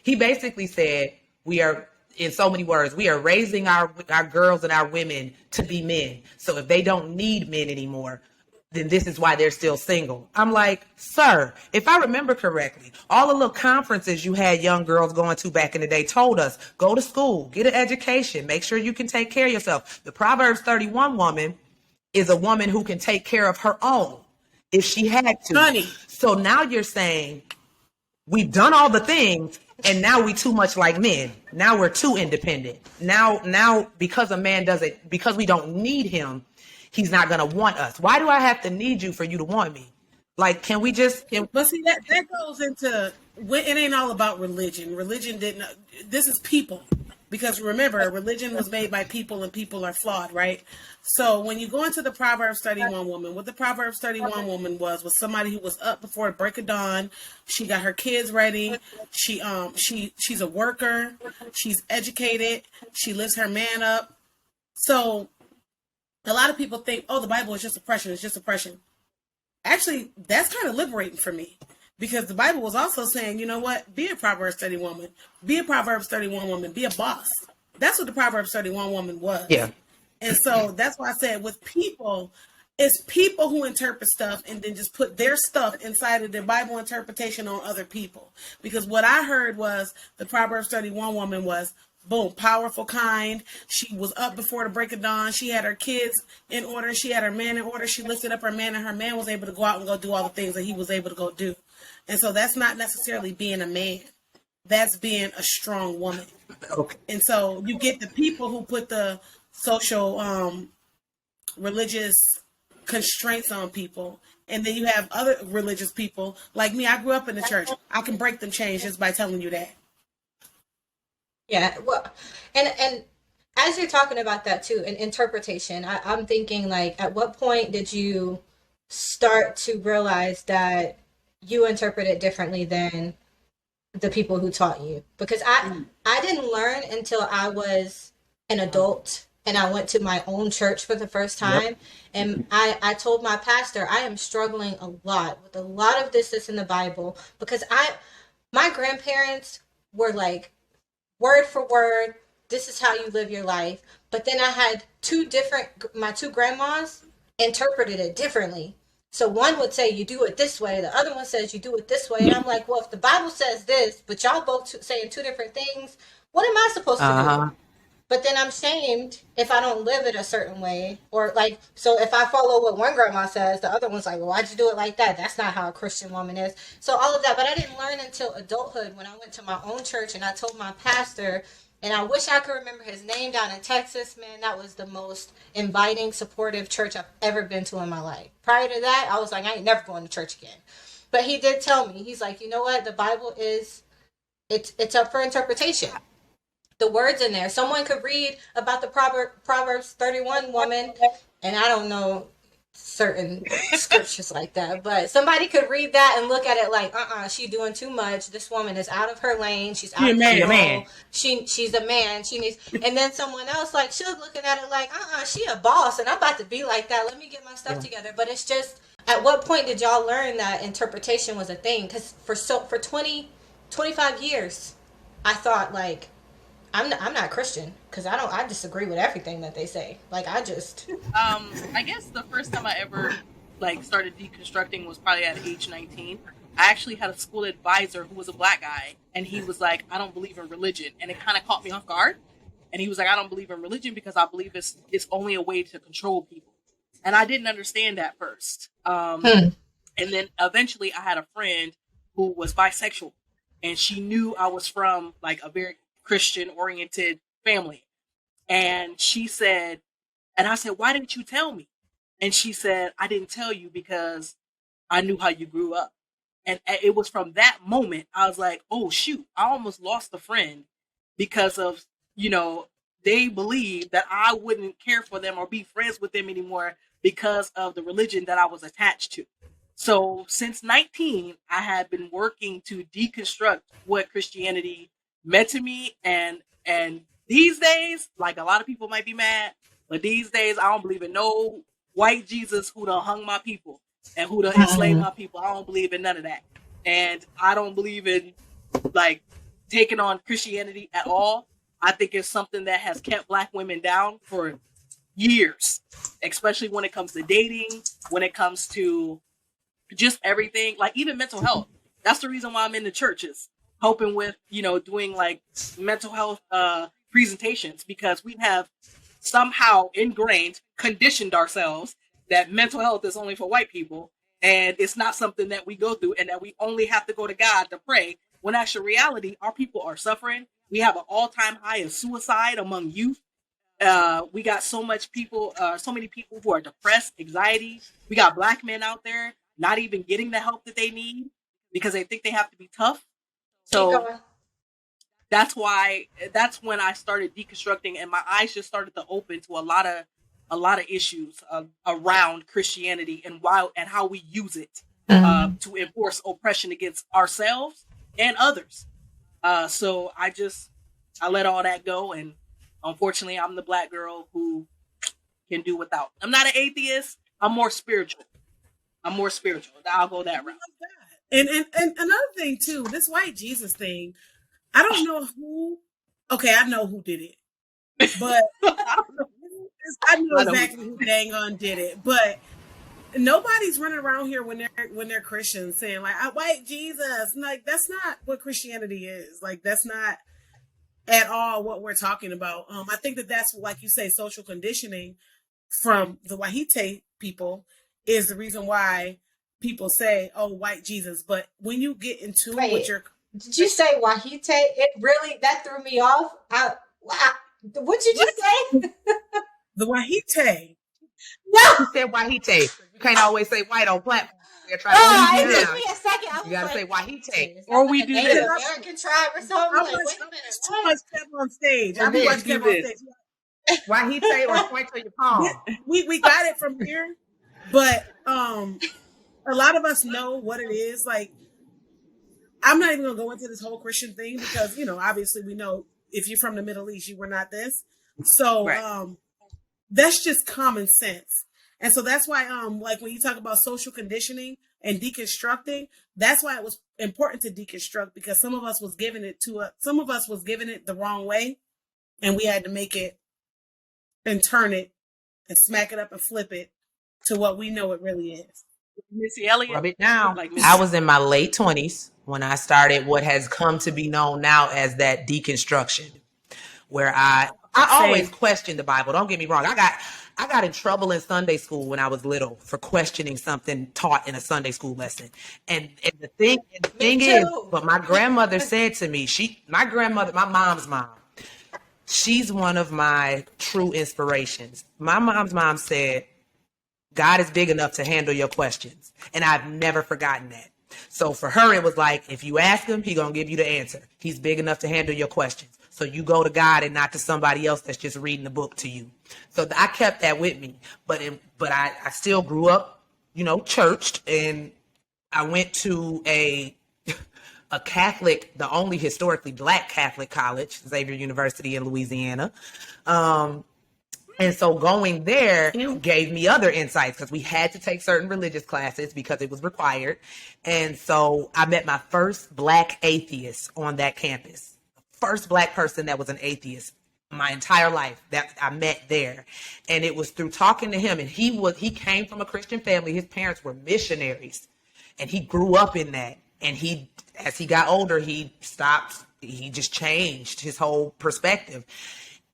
he basically said, we are, in so many words, we are raising our girls and our women to be men. So if they don't need men anymore, then this is why they're still single. I'm like, sir, if I remember correctly, all the little conferences you had young girls going to back in the day told us, go to school, get an education, make sure you can take care of yourself. The Proverbs 31 woman is a woman who can take care of her own if she had to. Honey. So now you're saying we've done all the things and now we too much like men. Now we're too independent. Now because a man doesn't, because we don't need him, he's not going to want us. Why do I have to need you for you to want me? Like, can we just... But see, that goes into... It ain't all about religion. Religion didn't... This is people. Because remember, religion was made by people and people are flawed, right? So when you go into the Proverbs 31 woman, what the Proverbs 31 woman was somebody who was up before the break of dawn. She got her kids ready. She's a worker. She's educated. She lifts her man up. So... a lot of people think, oh, the Bible is just oppression. It's just oppression. Actually, that's kind of liberating for me because the Bible was also saying, you know what? Be a Proverbs 31 woman. Be a Proverbs 31 woman. Be a boss. That's what the Proverbs 31 woman was. Yeah. And so that's why I said with people, it's people who interpret stuff and then just put their stuff inside of their Bible interpretation on other people. Because what I heard was the Proverbs 31 woman was, boom, powerful, kind. She was up before the break of dawn. She had her kids in order. She had her man in order. She lifted up her man, and her man was able to go out and go do all the things that he was able to go do. And so that's not necessarily being a man. That's being a strong woman. Okay. And so you get the people who put the social, religious constraints on people. And then you have other religious people. Like me, I grew up in the church. I can break them chains just by telling you that. Yeah, well, and as you're talking about that too, and interpretation, I'm thinking like, at what point did you start to realize that you interpret it differently than the people who taught you? Because I didn't learn until I was an adult and I went to my own church for the first time. Yep. And I told my pastor, I am struggling a lot with a lot of this that's in the Bible because my grandparents were like, word for word, this is how you live your life. But then I had my two grandmas interpreted it differently. So one would say you do it this way, the other one says you do it this way. And I'm like, well, if the Bible says this, but y'all both saying two different things, what am I supposed to do? But then I'm shamed if I don't live it a certain way. Or like, so if I follow what one grandma says, the other one's like, well, why'd you do it like that? That's not how a Christian woman is. So all of that. But I didn't learn until adulthood when I went to my own church and I told my pastor, and I wish I could remember his name, down in Texas, man, that was the most inviting, supportive church I've ever been to in my life. Prior to that, I was like, I ain't never going to church again. But he did tell me, he's like, you know what? The Bible it's up for interpretation. The words in there. Someone could read about the Proverbs 31 woman, and I don't know certain scriptures like that, but somebody could read that and look at it like, she doing too much. This woman is out of her lane. She's out of control. She's a man. She needs. And then someone else, like, she's looking at it like, she a boss, and I'm about to be like that. Let me get my stuff together. But it's just, at what point did y'all learn that interpretation was a thing? Because for 25 years, I thought like, I'm not Christian because I disagree with everything that they say. Like I guess the first time I ever like started deconstructing was probably at age 19. I actually had a school advisor who was a Black guy, and he was like, I don't believe in religion, and it kind of caught me off guard. And he was like, I don't believe in religion because I believe it's only a way to control people. And I didn't understand at first. Hmm. And then eventually I had a friend who was bisexual, and she knew I was from like a very Christian oriented family. And she said, and I said, why didn't you tell me? And she said, I didn't tell you because I knew how you grew up. And it was from that moment I was like, oh shoot, I almost lost a friend because of, you know, they believed that I wouldn't care for them or be friends with them anymore because of the religion that I was attached to. So since 19, I had been working to deconstruct what Christianity meant to me, and these days, like a lot of people might be mad, but these days I don't believe in no white Jesus who done hung my people and who done enslaved my people. I don't believe in none of that. And I don't believe in like taking on Christianity at all. I think it's something that has kept Black women down for years, especially when it comes to dating, when it comes to just everything, like even mental health. That's the reason why I'm in the churches, helping with, you know, doing like mental health presentations, because we have somehow ingrained, conditioned ourselves that mental health is only for white people, and it's not something that we go through, and that we only have to go to God to pray. When actual reality, our people are suffering. We have an all-time high of suicide among youth. We got so many people who are depressed, anxiety. We got Black men out there not even getting the help that they need because they think they have to be tough. So that's when I started deconstructing, and my eyes just started to open to a lot of issues around Christianity and how we use it to enforce oppression against ourselves and others. So I let all that go, and unfortunately, I'm the Black girl who can do without. I'm not an atheist. I'm more spiritual. I'll go that route. And another thing too, this white Jesus thing, I don't know who. Okay, I know who did it, but I know exactly who dang on did it. But nobody's running around here when they're Christians saying like, "I white Jesus." Like that's not what Christianity is. Like that's not at all what we're talking about. I think that's like you say, social conditioning from the Wahite people is the reason why people say, "Oh, white Jesus." But when you get into what you're, did you say Wahite? It really that threw me off. What did you say? The Wahite. No, you said Wahite. You can't always say white on platform. it took me a second. You gotta say Wahite. Or we do this. American tribe or something. Like, wait a minute. Too much Kev on stage. I'm much Kev on stage. Wahite or point to your palm. We got it from here, but a lot of us know what it is. Like, I'm not even gonna go into this whole Christian thing because, you know, obviously we know if you're from the Middle East, you were not this. So Right. That's just common sense. And so that's why like when you talk about social conditioning and deconstructing, that's why it was important to deconstruct, because some of us was given it the wrong way, and we had to make it and turn it and smack it up and flip it to what we know it really is. Missy Elliott. Rub it down. I was in my late 20s when I started what has come to be known now as that deconstruction, where I always questioned the Bible. Don't get me wrong. I got in trouble in Sunday school when I was little for questioning something taught in a Sunday school lesson. And the thing is, but my grandmother said to me, my mom's mom, she's one of my true inspirations. My mom's mom said, God is big enough to handle your questions. And I've never forgotten that. So for her, it was like, if you ask him, he's going to give you the answer. He's big enough to handle your questions. So you go to God and not to somebody else that's just reading the book to you. So I kept that with me. But I still grew up, you know, churched. And I went to a Catholic, the only historically Black Catholic college, Xavier University in Louisiana. And so going there gave me other insights because we had to take certain religious classes because it was required. And so I met my first Black atheist on that campus. First Black person that was an atheist my entire life that I met there. And it was through talking to him. And he came from a Christian family. His parents were missionaries. And he grew up in that. And as he got older, he just changed his whole perspective.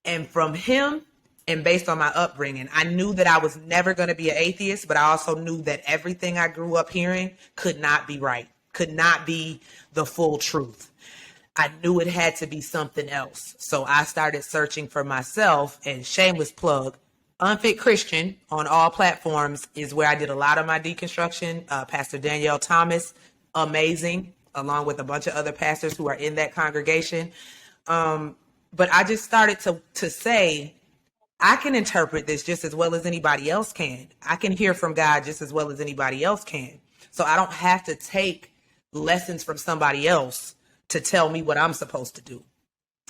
And from him, and based on my upbringing, I knew that I was never going to be an atheist, but I also knew that everything I grew up hearing could not be right, could not be the full truth. I knew it had to be something else. So I started searching for myself, and shameless plug, Unfit Christian on all platforms is where I did a lot of my deconstruction. Pastor Danielle Thomas, amazing, along with a bunch of other pastors who are in that congregation. But I just started to say, I can interpret this just as well as anybody else can. I can hear from God just as well as anybody else can. So I don't have to take lessons from somebody else to tell me what I'm supposed to do.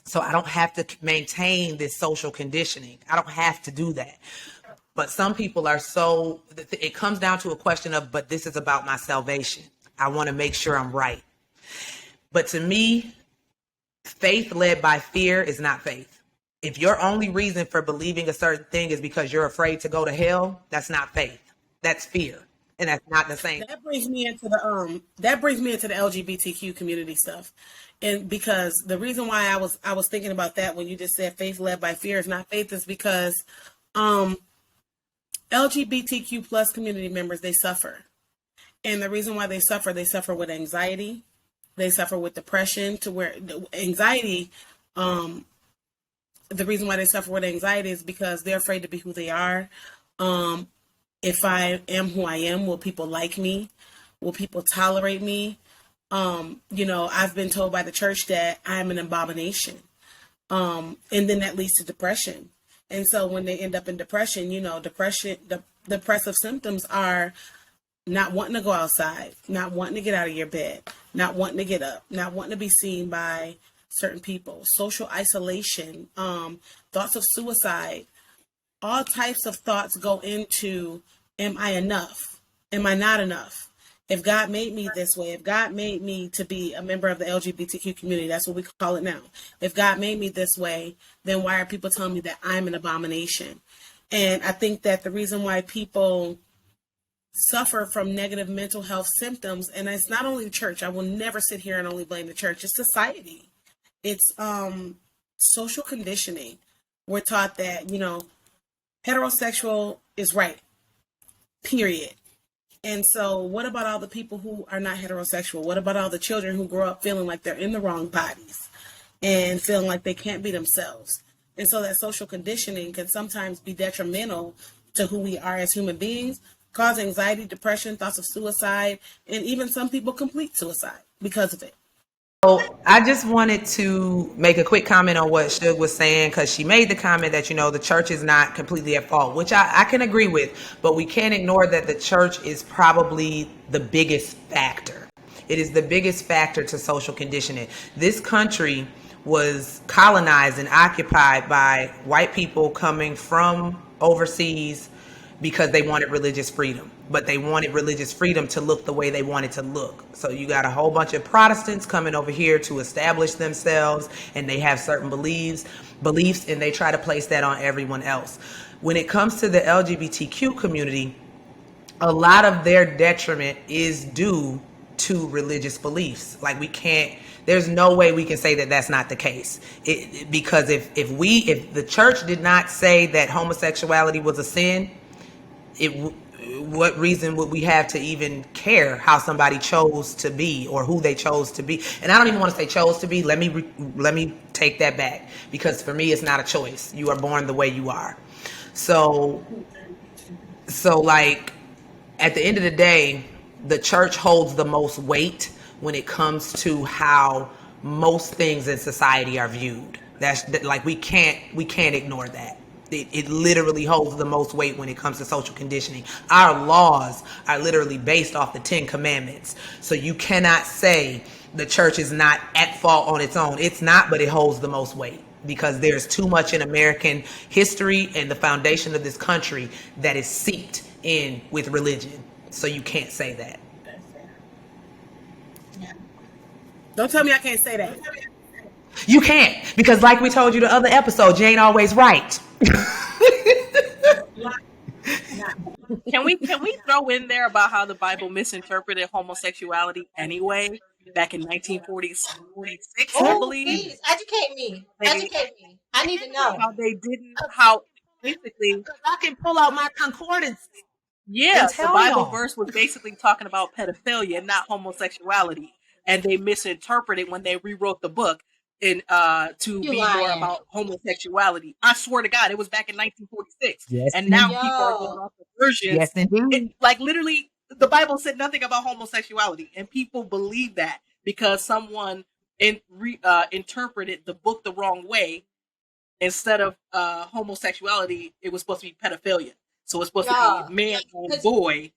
So I don't have to maintain this social conditioning. I don't have to do that. But some people are so, it comes down to a question of, but this is about my salvation. I want to make sure I'm right. But to me, faith led by fear is not faith. If your only reason for believing a certain thing is because you're afraid to go to hell, that's not faith. That's fear. And that's not the same. That brings me into the LGBTQ community stuff. And because the reason why I was thinking about that when you just said faith led by fear is not faith is because LGBTQ plus community members, they suffer. And the reason why they suffer with anxiety. They suffer with depression, to where anxiety, the reason why they suffer with anxiety is because they're afraid to be who they are. If I am who I am, will people like me? Will people tolerate me? I've been told by the church that I'm an abomination. And then that leads to depression. And so when they end up in depression, the depressive symptoms are not wanting to go outside, not wanting to get out of your bed, not wanting to get up, not wanting to be seen by certain people, social isolation, thoughts of suicide, all types of thoughts go into, am I enough? Am I not enough? If God made me this way, if God made me to be a member of the LGBTQ community, that's what we call it now. If God made me this way, then why are people telling me that I'm an abomination? And I think that the reason why people suffer from negative mental health symptoms, and it's not only the church. I will never sit here and only blame the church. It's society. It's social conditioning. We're taught that, heterosexual is right, period. And so what about all the people who are not heterosexual? What about all the children who grow up feeling like they're in the wrong bodies and feeling like they can't be themselves? And so that social conditioning can sometimes be detrimental to who we are as human beings, cause anxiety, depression, thoughts of suicide, and even some people complete suicide because of it. So I just wanted to make a quick comment on what Shug was saying, because she made the comment that, the church is not completely at fault, which I can agree with, but we can't ignore that the church is probably the biggest factor. It is the biggest factor to social conditioning. This country was colonized and occupied by white people coming from overseas because they wanted religious freedom, but they wanted religious freedom to look the way they wanted to look. So you got a whole bunch of Protestants coming over here to establish themselves, and they have certain beliefs, and they try to place that on everyone else. When it comes to the LGBTQ community, a lot of their detriment is due to religious beliefs. Like, there's no way we can say that that's not the case. Because if the church did not say that homosexuality was a sin, what reason would we have to even care how somebody chose to be or who they chose to be? And I don't even want to say chose to be. Let me take that back, because for me, it's not a choice. You are born the way you are. So like, at the end of the day, the church holds the most weight when it comes to how most things in society are viewed. That's like, we can't ignore that. It literally holds the most weight when it comes to social conditioning. Our laws are literally based off the 10 Commandments. So you cannot say the church is not at fault on its own. It's not, but it holds the most weight, because there's too much in American history and the foundation of this country that is seeped in with religion. So you can't say that. Don't tell me I can't say that. You can't, because like we told you the other episode, you ain't always right. Can we throw in there about how the Bible misinterpreted homosexuality anyway, back in 1946, I Oh, believe? please educate me. Educate me. I need to know. How they didn't, how basically, I can pull out my concordance yeah, and the tell Bible y'all. verse was basically talking about pedophilia, not homosexuality, and they misinterpreted when they rewrote the book in to You be more lying. about homosexuality. I swear to God, it was back in 1946, Yes, and now people are going Yo. off the versions. yes, It, indeed. like literally, the Bible said nothing about homosexuality, and people believe that because someone interpreted the book the wrong way. Instead of homosexuality, it was supposed to be pedophilia. So it's supposed to be Yo. man and 'Cause boy.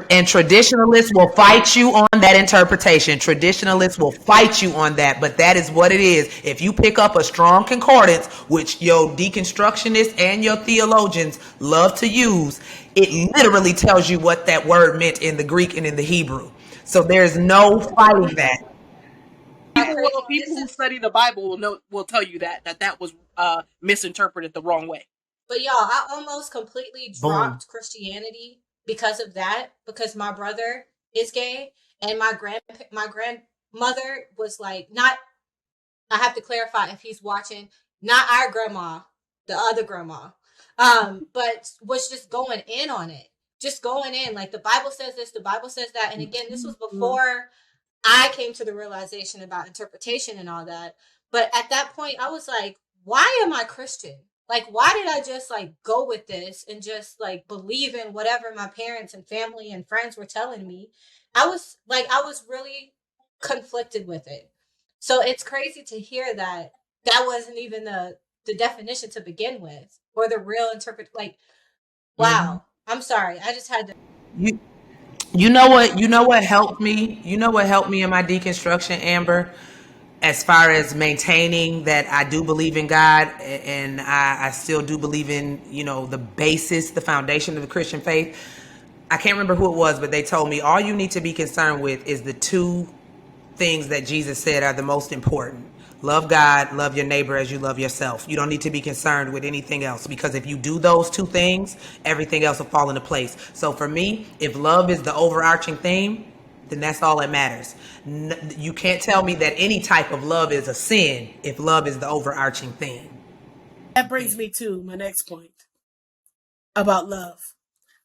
And traditionalists will fight you on that interpretation. Traditionalists will fight you on that, but that is what it is. If you pick up a strong concordance, which your deconstructionists and your theologians love to use, it literally tells you what that word meant in the Greek and in the Hebrew. So there's no fighting that. crazy. People This who is, study the Bible will tell you that was misinterpreted the wrong way. but y'all, I almost completely Boom. dropped Christianity because of that. Because my brother is gay, and my grandmother was like, not. I have to clarify if he's watching, not our grandma, the other grandma, but was just going in on it, just going in like the Bible says this, the Bible says that, and again, this was before I came to the realization about interpretation and all that. But at that point, I was like, why am I Christian? Like, why did I just like go with this and just like believe in whatever my parents and family and friends were telling me? I was really conflicted with it. So it's crazy to hear that that wasn't even the definition to begin with or the real interpret. Like, Mhm. wow. I'm sorry. I just had to. You you know what helped me? You know what helped me in my deconstruction, Amber? As far as maintaining that I do believe in God and I still do believe in, the basis, the foundation of the Christian faith. I can't remember who it was, but they told me all you need to be concerned with is the two things that Jesus said are the most important. Love God, love your neighbor as you love yourself. You don't need to be concerned with anything else because if you do those two things, everything else will fall into place. So for me, if love is the overarching theme, then that's all that matters. You can't tell me that any type of love is a sin if love is the overarching theme. That brings me to my next point about love.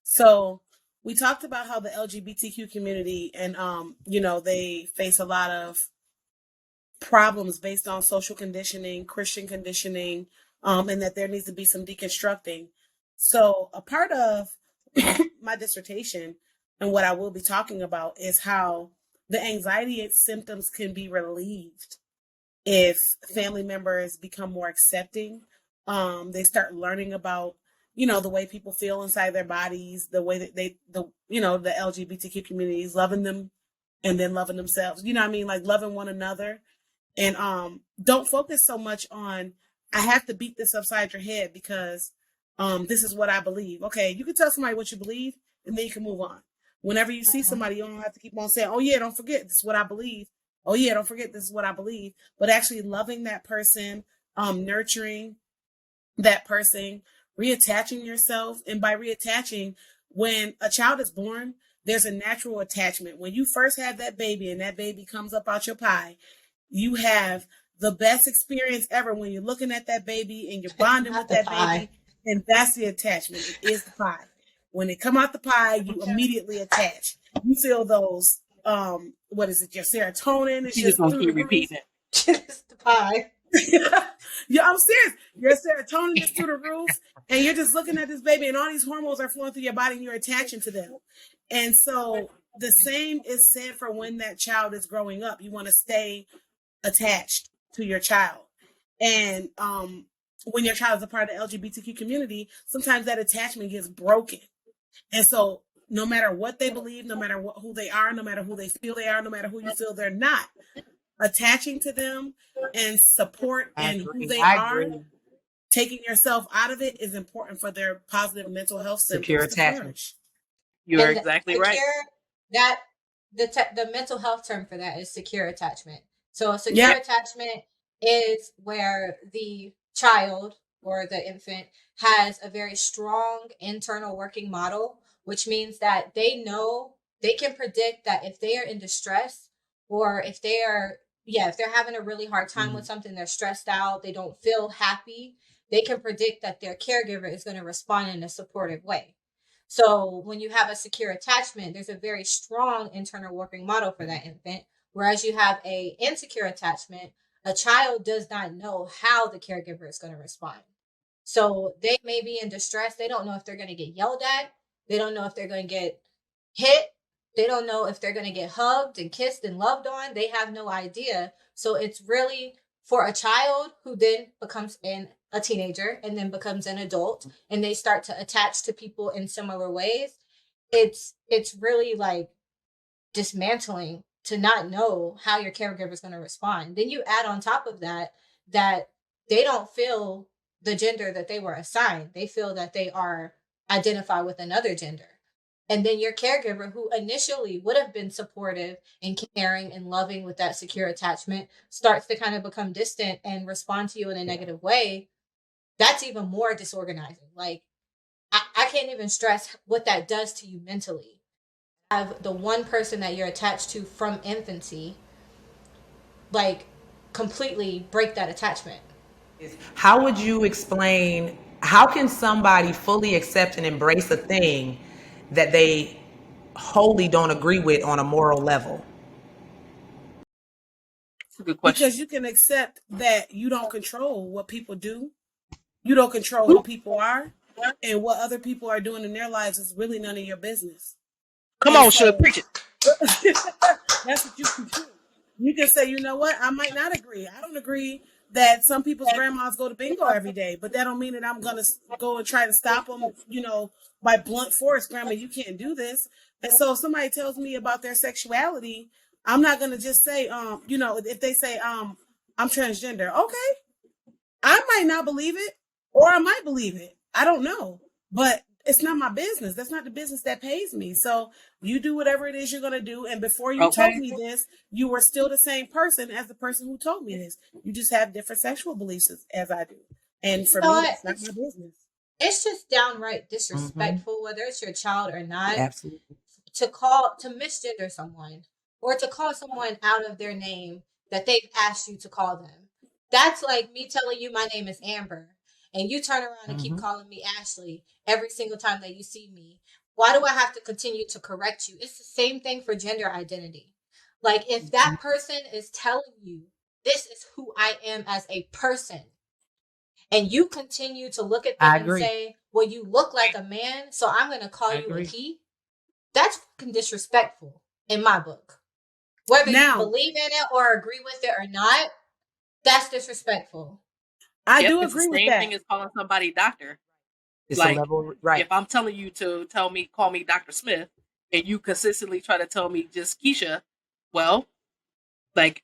So we talked about how the LGBTQ community and they face a lot of problems based on social conditioning, Christian conditioning, and that there needs to be some deconstructing. So a part of my dissertation and what I will be talking about is how the anxiety symptoms can be relieved if family members become more accepting. They start learning about the way people feel inside their bodies, the way that the LGBTQ communities loving them and then loving themselves. You know what I mean? Like loving one another and don't focus so much on I have to beat this upside your head because this is what I believe. Okay, you can tell somebody what you believe and then you can move on. Whenever you see somebody, you don't have to keep on saying, oh yeah, don't forget this is what I believe. Oh yeah, don't forget this is what I believe. But actually loving that person, nurturing that person, reattaching yourself. And by reattaching, when a child is born, there's a natural attachment. When you first have that baby and that baby comes up out your pie, you have the best experience ever when you're looking at that baby and you're bonding Not with the that pie. baby. And that's the attachment. It is the pie. When it come out the pie, you immediately attach. You feel those, what is it? Your serotonin is She's just just gonna through the keep roof. repeating it. Just the pie. Yeah, I'm serious. Your serotonin is through the roof, and you're just looking at this baby, and all these hormones are flowing through your body, and you're attaching to them. And so the same is said for when that child is growing up. You want to stay attached to your child. And when your child is a part of the LGBTQ community, sometimes that attachment gets broken. And so no matter what they believe, no matter who they are, no matter who they feel they are, no matter who you feel they're not, attaching to them and support I in who agree. they I are, agree. taking yourself out of it is important for their positive mental health Secure symptoms to attachment. flourish. You're And exactly right. secure that the mental health term for that is secure attachment. So a secure Yeah. attachment is where the child or the infant has a very strong internal working model, which means that they know they can predict that if they are in distress or if they are if they're having a really hard time with something, they're stressed out, they don't feel happy, they can predict that their caregiver is going to respond in a supportive way. So when you have a secure attachment, there's a very strong internal working model for that infant. Whereas you have a insecure attachment, a child does not know how the caregiver is going to respond. So they may be in distress. They don't know if they're going to get yelled at. They don't know if they're going to get hit. They don't know if they're going to get hugged and kissed and loved on. They have no idea. So it's really for a child who then becomes a teenager and then becomes an adult and they start to attach to people in similar ways. It's really like dismantling to not know how your caregiver is going to respond. Then you add on top of that they don't feel the gender that they were assigned. They feel that they are identified with another gender. And then your caregiver, who initially would have been supportive and caring and loving with that secure attachment, starts to kind of become distant and respond to you in a negative way. That's even more disorganizing. Like, I can't even stress what that does to you mentally. Have the one person that you're attached to from infancy, like, completely break that attachment. How would you explain, how can somebody fully accept and embrace a thing that they wholly don't agree with on a moral level? That's a good question. Because you can accept that you don't control what people do. You don't control who people are, and what other people are doing in their lives is really none of your business. Come on, Suge, preach it. That's what you can do. You can say, you know what, I might not agree. I don't agree that some people's grandmas go to bingo every day, but that don't mean that I'm going to go and try to stop them, by blunt force. Grandma, you can't do this. And so if somebody tells me about their sexuality, I'm not going to just say, if they say, I'm transgender, okay, I might not believe it, or I might believe it. I don't know, but it's not my business. That's not the business that pays me. So you do whatever it is you're going to do. And before you told me this, you were still the same person as the person who told me this. You just have different sexual beliefs as I do. And for me, it's not my business. It's just downright disrespectful, whether it's your child or not. Absolutely. To misgender someone or to call someone out of their name that they've asked you to call them. That's like me telling you my name is Amber and you turn around and keep calling me Ashley every single time that you see me. Why do I have to continue to correct you? It's the same thing for gender identity. Like, if that person is telling you this is who I am as a person, and you continue to look at them and say, well, you look like a man, so I'm going to call you a he, that's fucking disrespectful in my book. Whether you believe in it or agree with it or not, that's disrespectful. I do agree with that. It's the same thing as calling somebody doctor. It's like, a level, right? If I'm telling you to call me Dr. Smith, and you consistently try to tell me just Keisha, well, I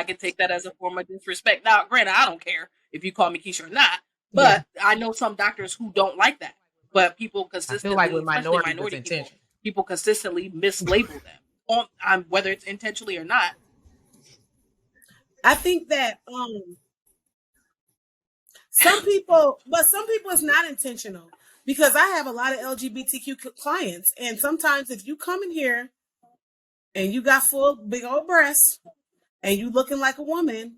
can take that as a form of disrespect. Now, granted, I don't care if you call me Keisha or not, but I know some doctors who don't like that. But people consistently, I feel like with minority people consistently mislabel them, whether it's intentionally or not. I think that some people it's not intentional, because I have a lot of LGBTQ clients, and sometimes if you come in here and you got full big old breasts and you looking like a woman,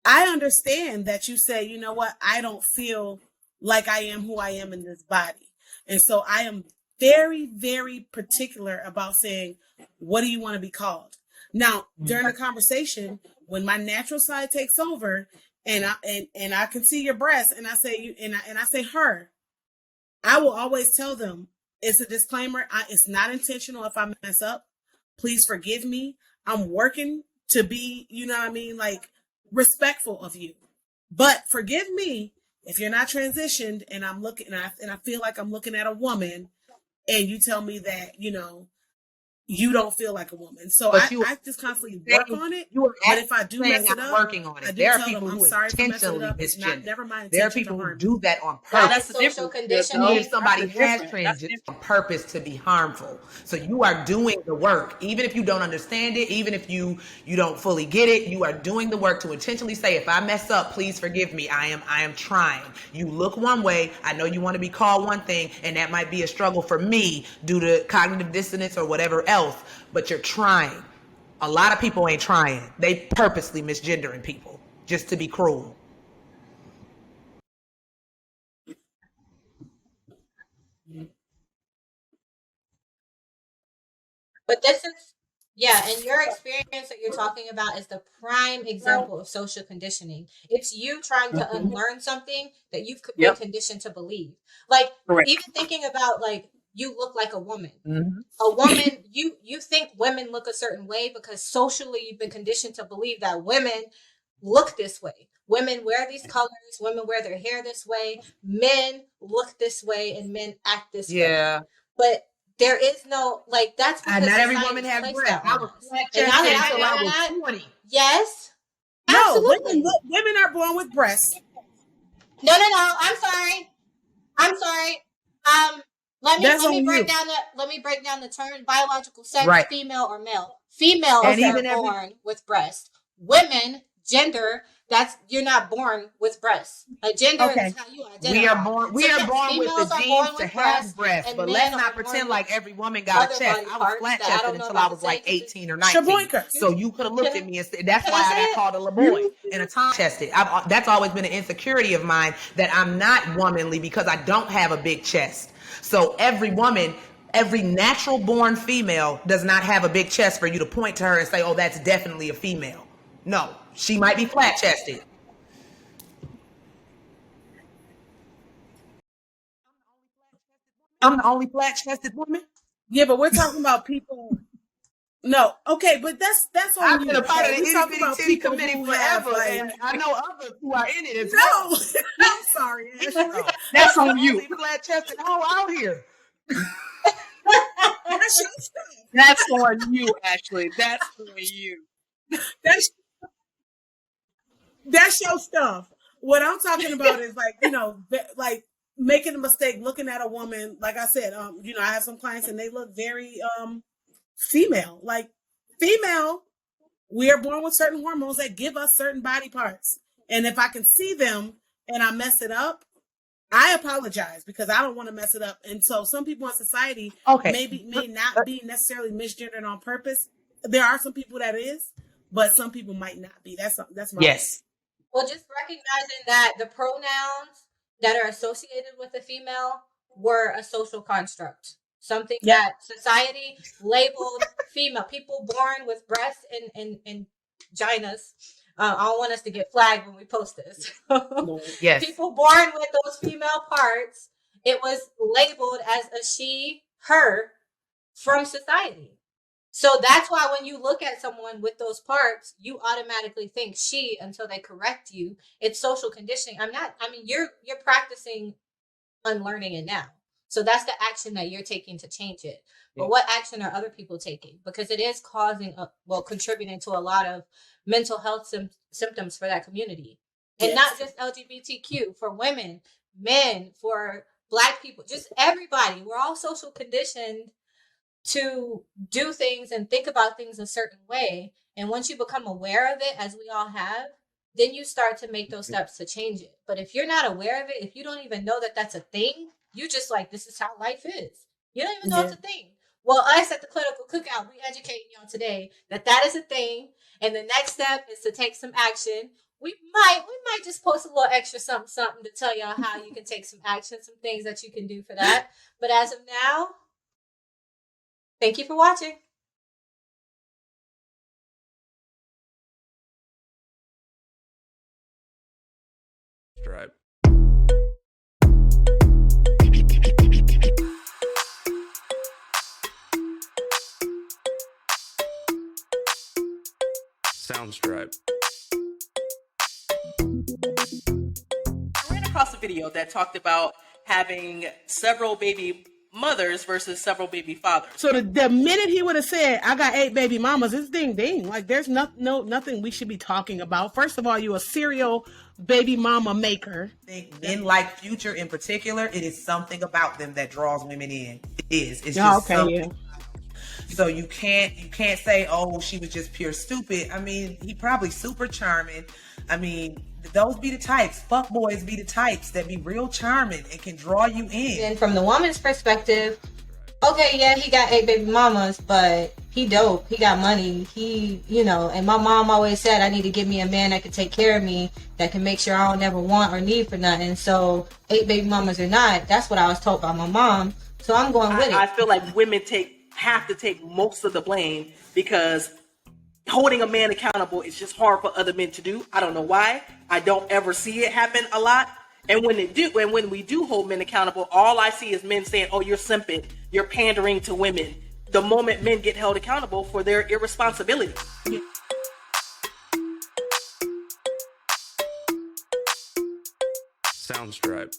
I understand that you say, you know what, I don't feel like I am who I am in this body. And so I am very, very particular about saying, what do you want to be called? Now, during the conversation, when my natural side takes over and I can see your breasts and I say you and I say her, I will always tell them, it's a disclaimer. It's not intentional. If I mess up, please forgive me. I'm working to be, like, respectful of you, but forgive me if you're not transitioned and I'm looking and I feel like I'm looking at a woman and you tell me that, you don't feel like a woman. So I just constantly work on it. But if I do mess it up, working on it. There are people who intentionally misgender. Never mind. There are people who do that on purpose. That's social conditioning. If somebody has transitioned on purpose to be harmful, so you are doing the work, even if you don't understand it, even if you don't fully get it, you are doing the work to intentionally say, if I mess up, please forgive me. I am trying. You look one way. I know you want to be called one thing, and that might be a struggle for me due to cognitive dissonance or whatever else. But you're trying. A lot of people ain't trying. They purposely misgendering people just to be cruel. But this is, yeah, and your experience that you're talking about is the prime example of social conditioning. It's you trying to Mhm. unlearn something that you've been Yep. conditioned to believe. Like, Correct. even thinking about, like, you look like a woman. Mhm. A woman, you think women look a certain way because socially you've been conditioned to believe that women look this way. Women wear these colors, women wear their hair this way, men look this way, and men act this way. Yeah. But there is no, like, that's And because not every society woman has placed breasts. that I on was us. flat And now chested that until I I know was that, 20. yes, No, absolutely. women are born with breasts. No. I'm sorry. Let me break down the term biological sex, Right. female or male. Females And are even every born with breasts. Women, gender, that's, you're not born with breasts. A gender Okay. is how you identify. we are born So yes, with the females are genes born to with have breasts, and but men let's are not born pretend with like every woman got a other chest. body I was parts flat that I chested don't know until if I I can was say like 'cause 18 or 19. Shaboinka. So you could have looked Can- at me and said, that's can why I I say got it? called a little boy and a time chested. That's always been an insecurity of mine, that I'm not womanly because I don't have a big chest. So every woman, every natural born female does not have a big chest for you to point to her and say, oh, that's definitely a female. No, she might be flat chested. I'm the only flat chested woman. Yeah, but we're talking about people. No, okay, but that's on I've you. been a part of Okay, the we itty talk bitty about titty people committee who have forever, like. and I know others who are in it as No, well. I'm sorry, Ashley. No, That's I'm the on you. only flat chested hoe out here. That's your stuff. That's on you, Ashley. That's on you. That's that's your stuff. What I'm talking about is like, like making a mistake looking at a woman. Like I said, I have some clients and they look very female. Like female, we are born with certain hormones that give us certain body parts. And if I can see them and I mess it up, I apologize because I don't want to mess it up. And so some people in society may not be necessarily misgendered on purpose. There are some people that is, but some people might not be. That's my Yes. Well, just recognizing that the pronouns that are associated with a female were a social construct. Something that society labeled female. People born with breasts and vaginas. I don't want us to get flagged when we post this. Yes. People born with those female parts, it was labeled as a she, her from society. So that's why when you look at someone with those parts, you automatically think she until they correct you. It's social conditioning. You're practicing unlearning it now. So that's the action that you're taking to change it. But what action are other people taking? Because it is contributing to a lot of mental health symptoms for that community. And not just LGBTQ, for women, men, for Black people, just everybody. We're all social conditioned to do things and think about things a certain way. And once you become aware of it, as we all have, then you start to make those steps to change it. But if you're not aware of it, if you don't even know that that's a thing, you just like, this is how life is. You don't even know it's a thing. Well, us at the Clinical Cookout, we educating y'all today that is a thing. And the next step is to take some action. We might just post a little extra something to tell y'all how you can take some action, some things that you can do for that. But as of now, thank you for watching. Stripe. Soundstripe. I ran across a video that talked about having several baby mothers versus several baby fathers. So the minute he would have said, "I got 8 baby mamas," it's ding ding. Like there's nothing we should be talking about. First of all, you a serial baby mama maker. Men like Future in particular, it is something about them that draws women in. It is. It's Oh, just okay, something. yeah. So you can't say, oh, she was just pure stupid. I mean, he probably super charming. I mean, those be the types. Fuck boys be the types that be real charming and can draw you in. And from the woman's perspective, okay, yeah, he got 8 baby mamas, but he dope. He got money. And my mom always said I need to give me a man that can take care of me, that can make sure I don't ever want or need for nothing. So 8 baby mamas or not, that's what I was told by my mom. So I'm going with it. I feel like women take have to take most of the blame, because holding a man accountable is just hard for other men to do. I don't know why. I don't ever see it happen a lot. And when we do hold men accountable, all I see is men saying, "Oh, you're simping, you're pandering to women." The moment men get held accountable for their irresponsibility. Soundstripe.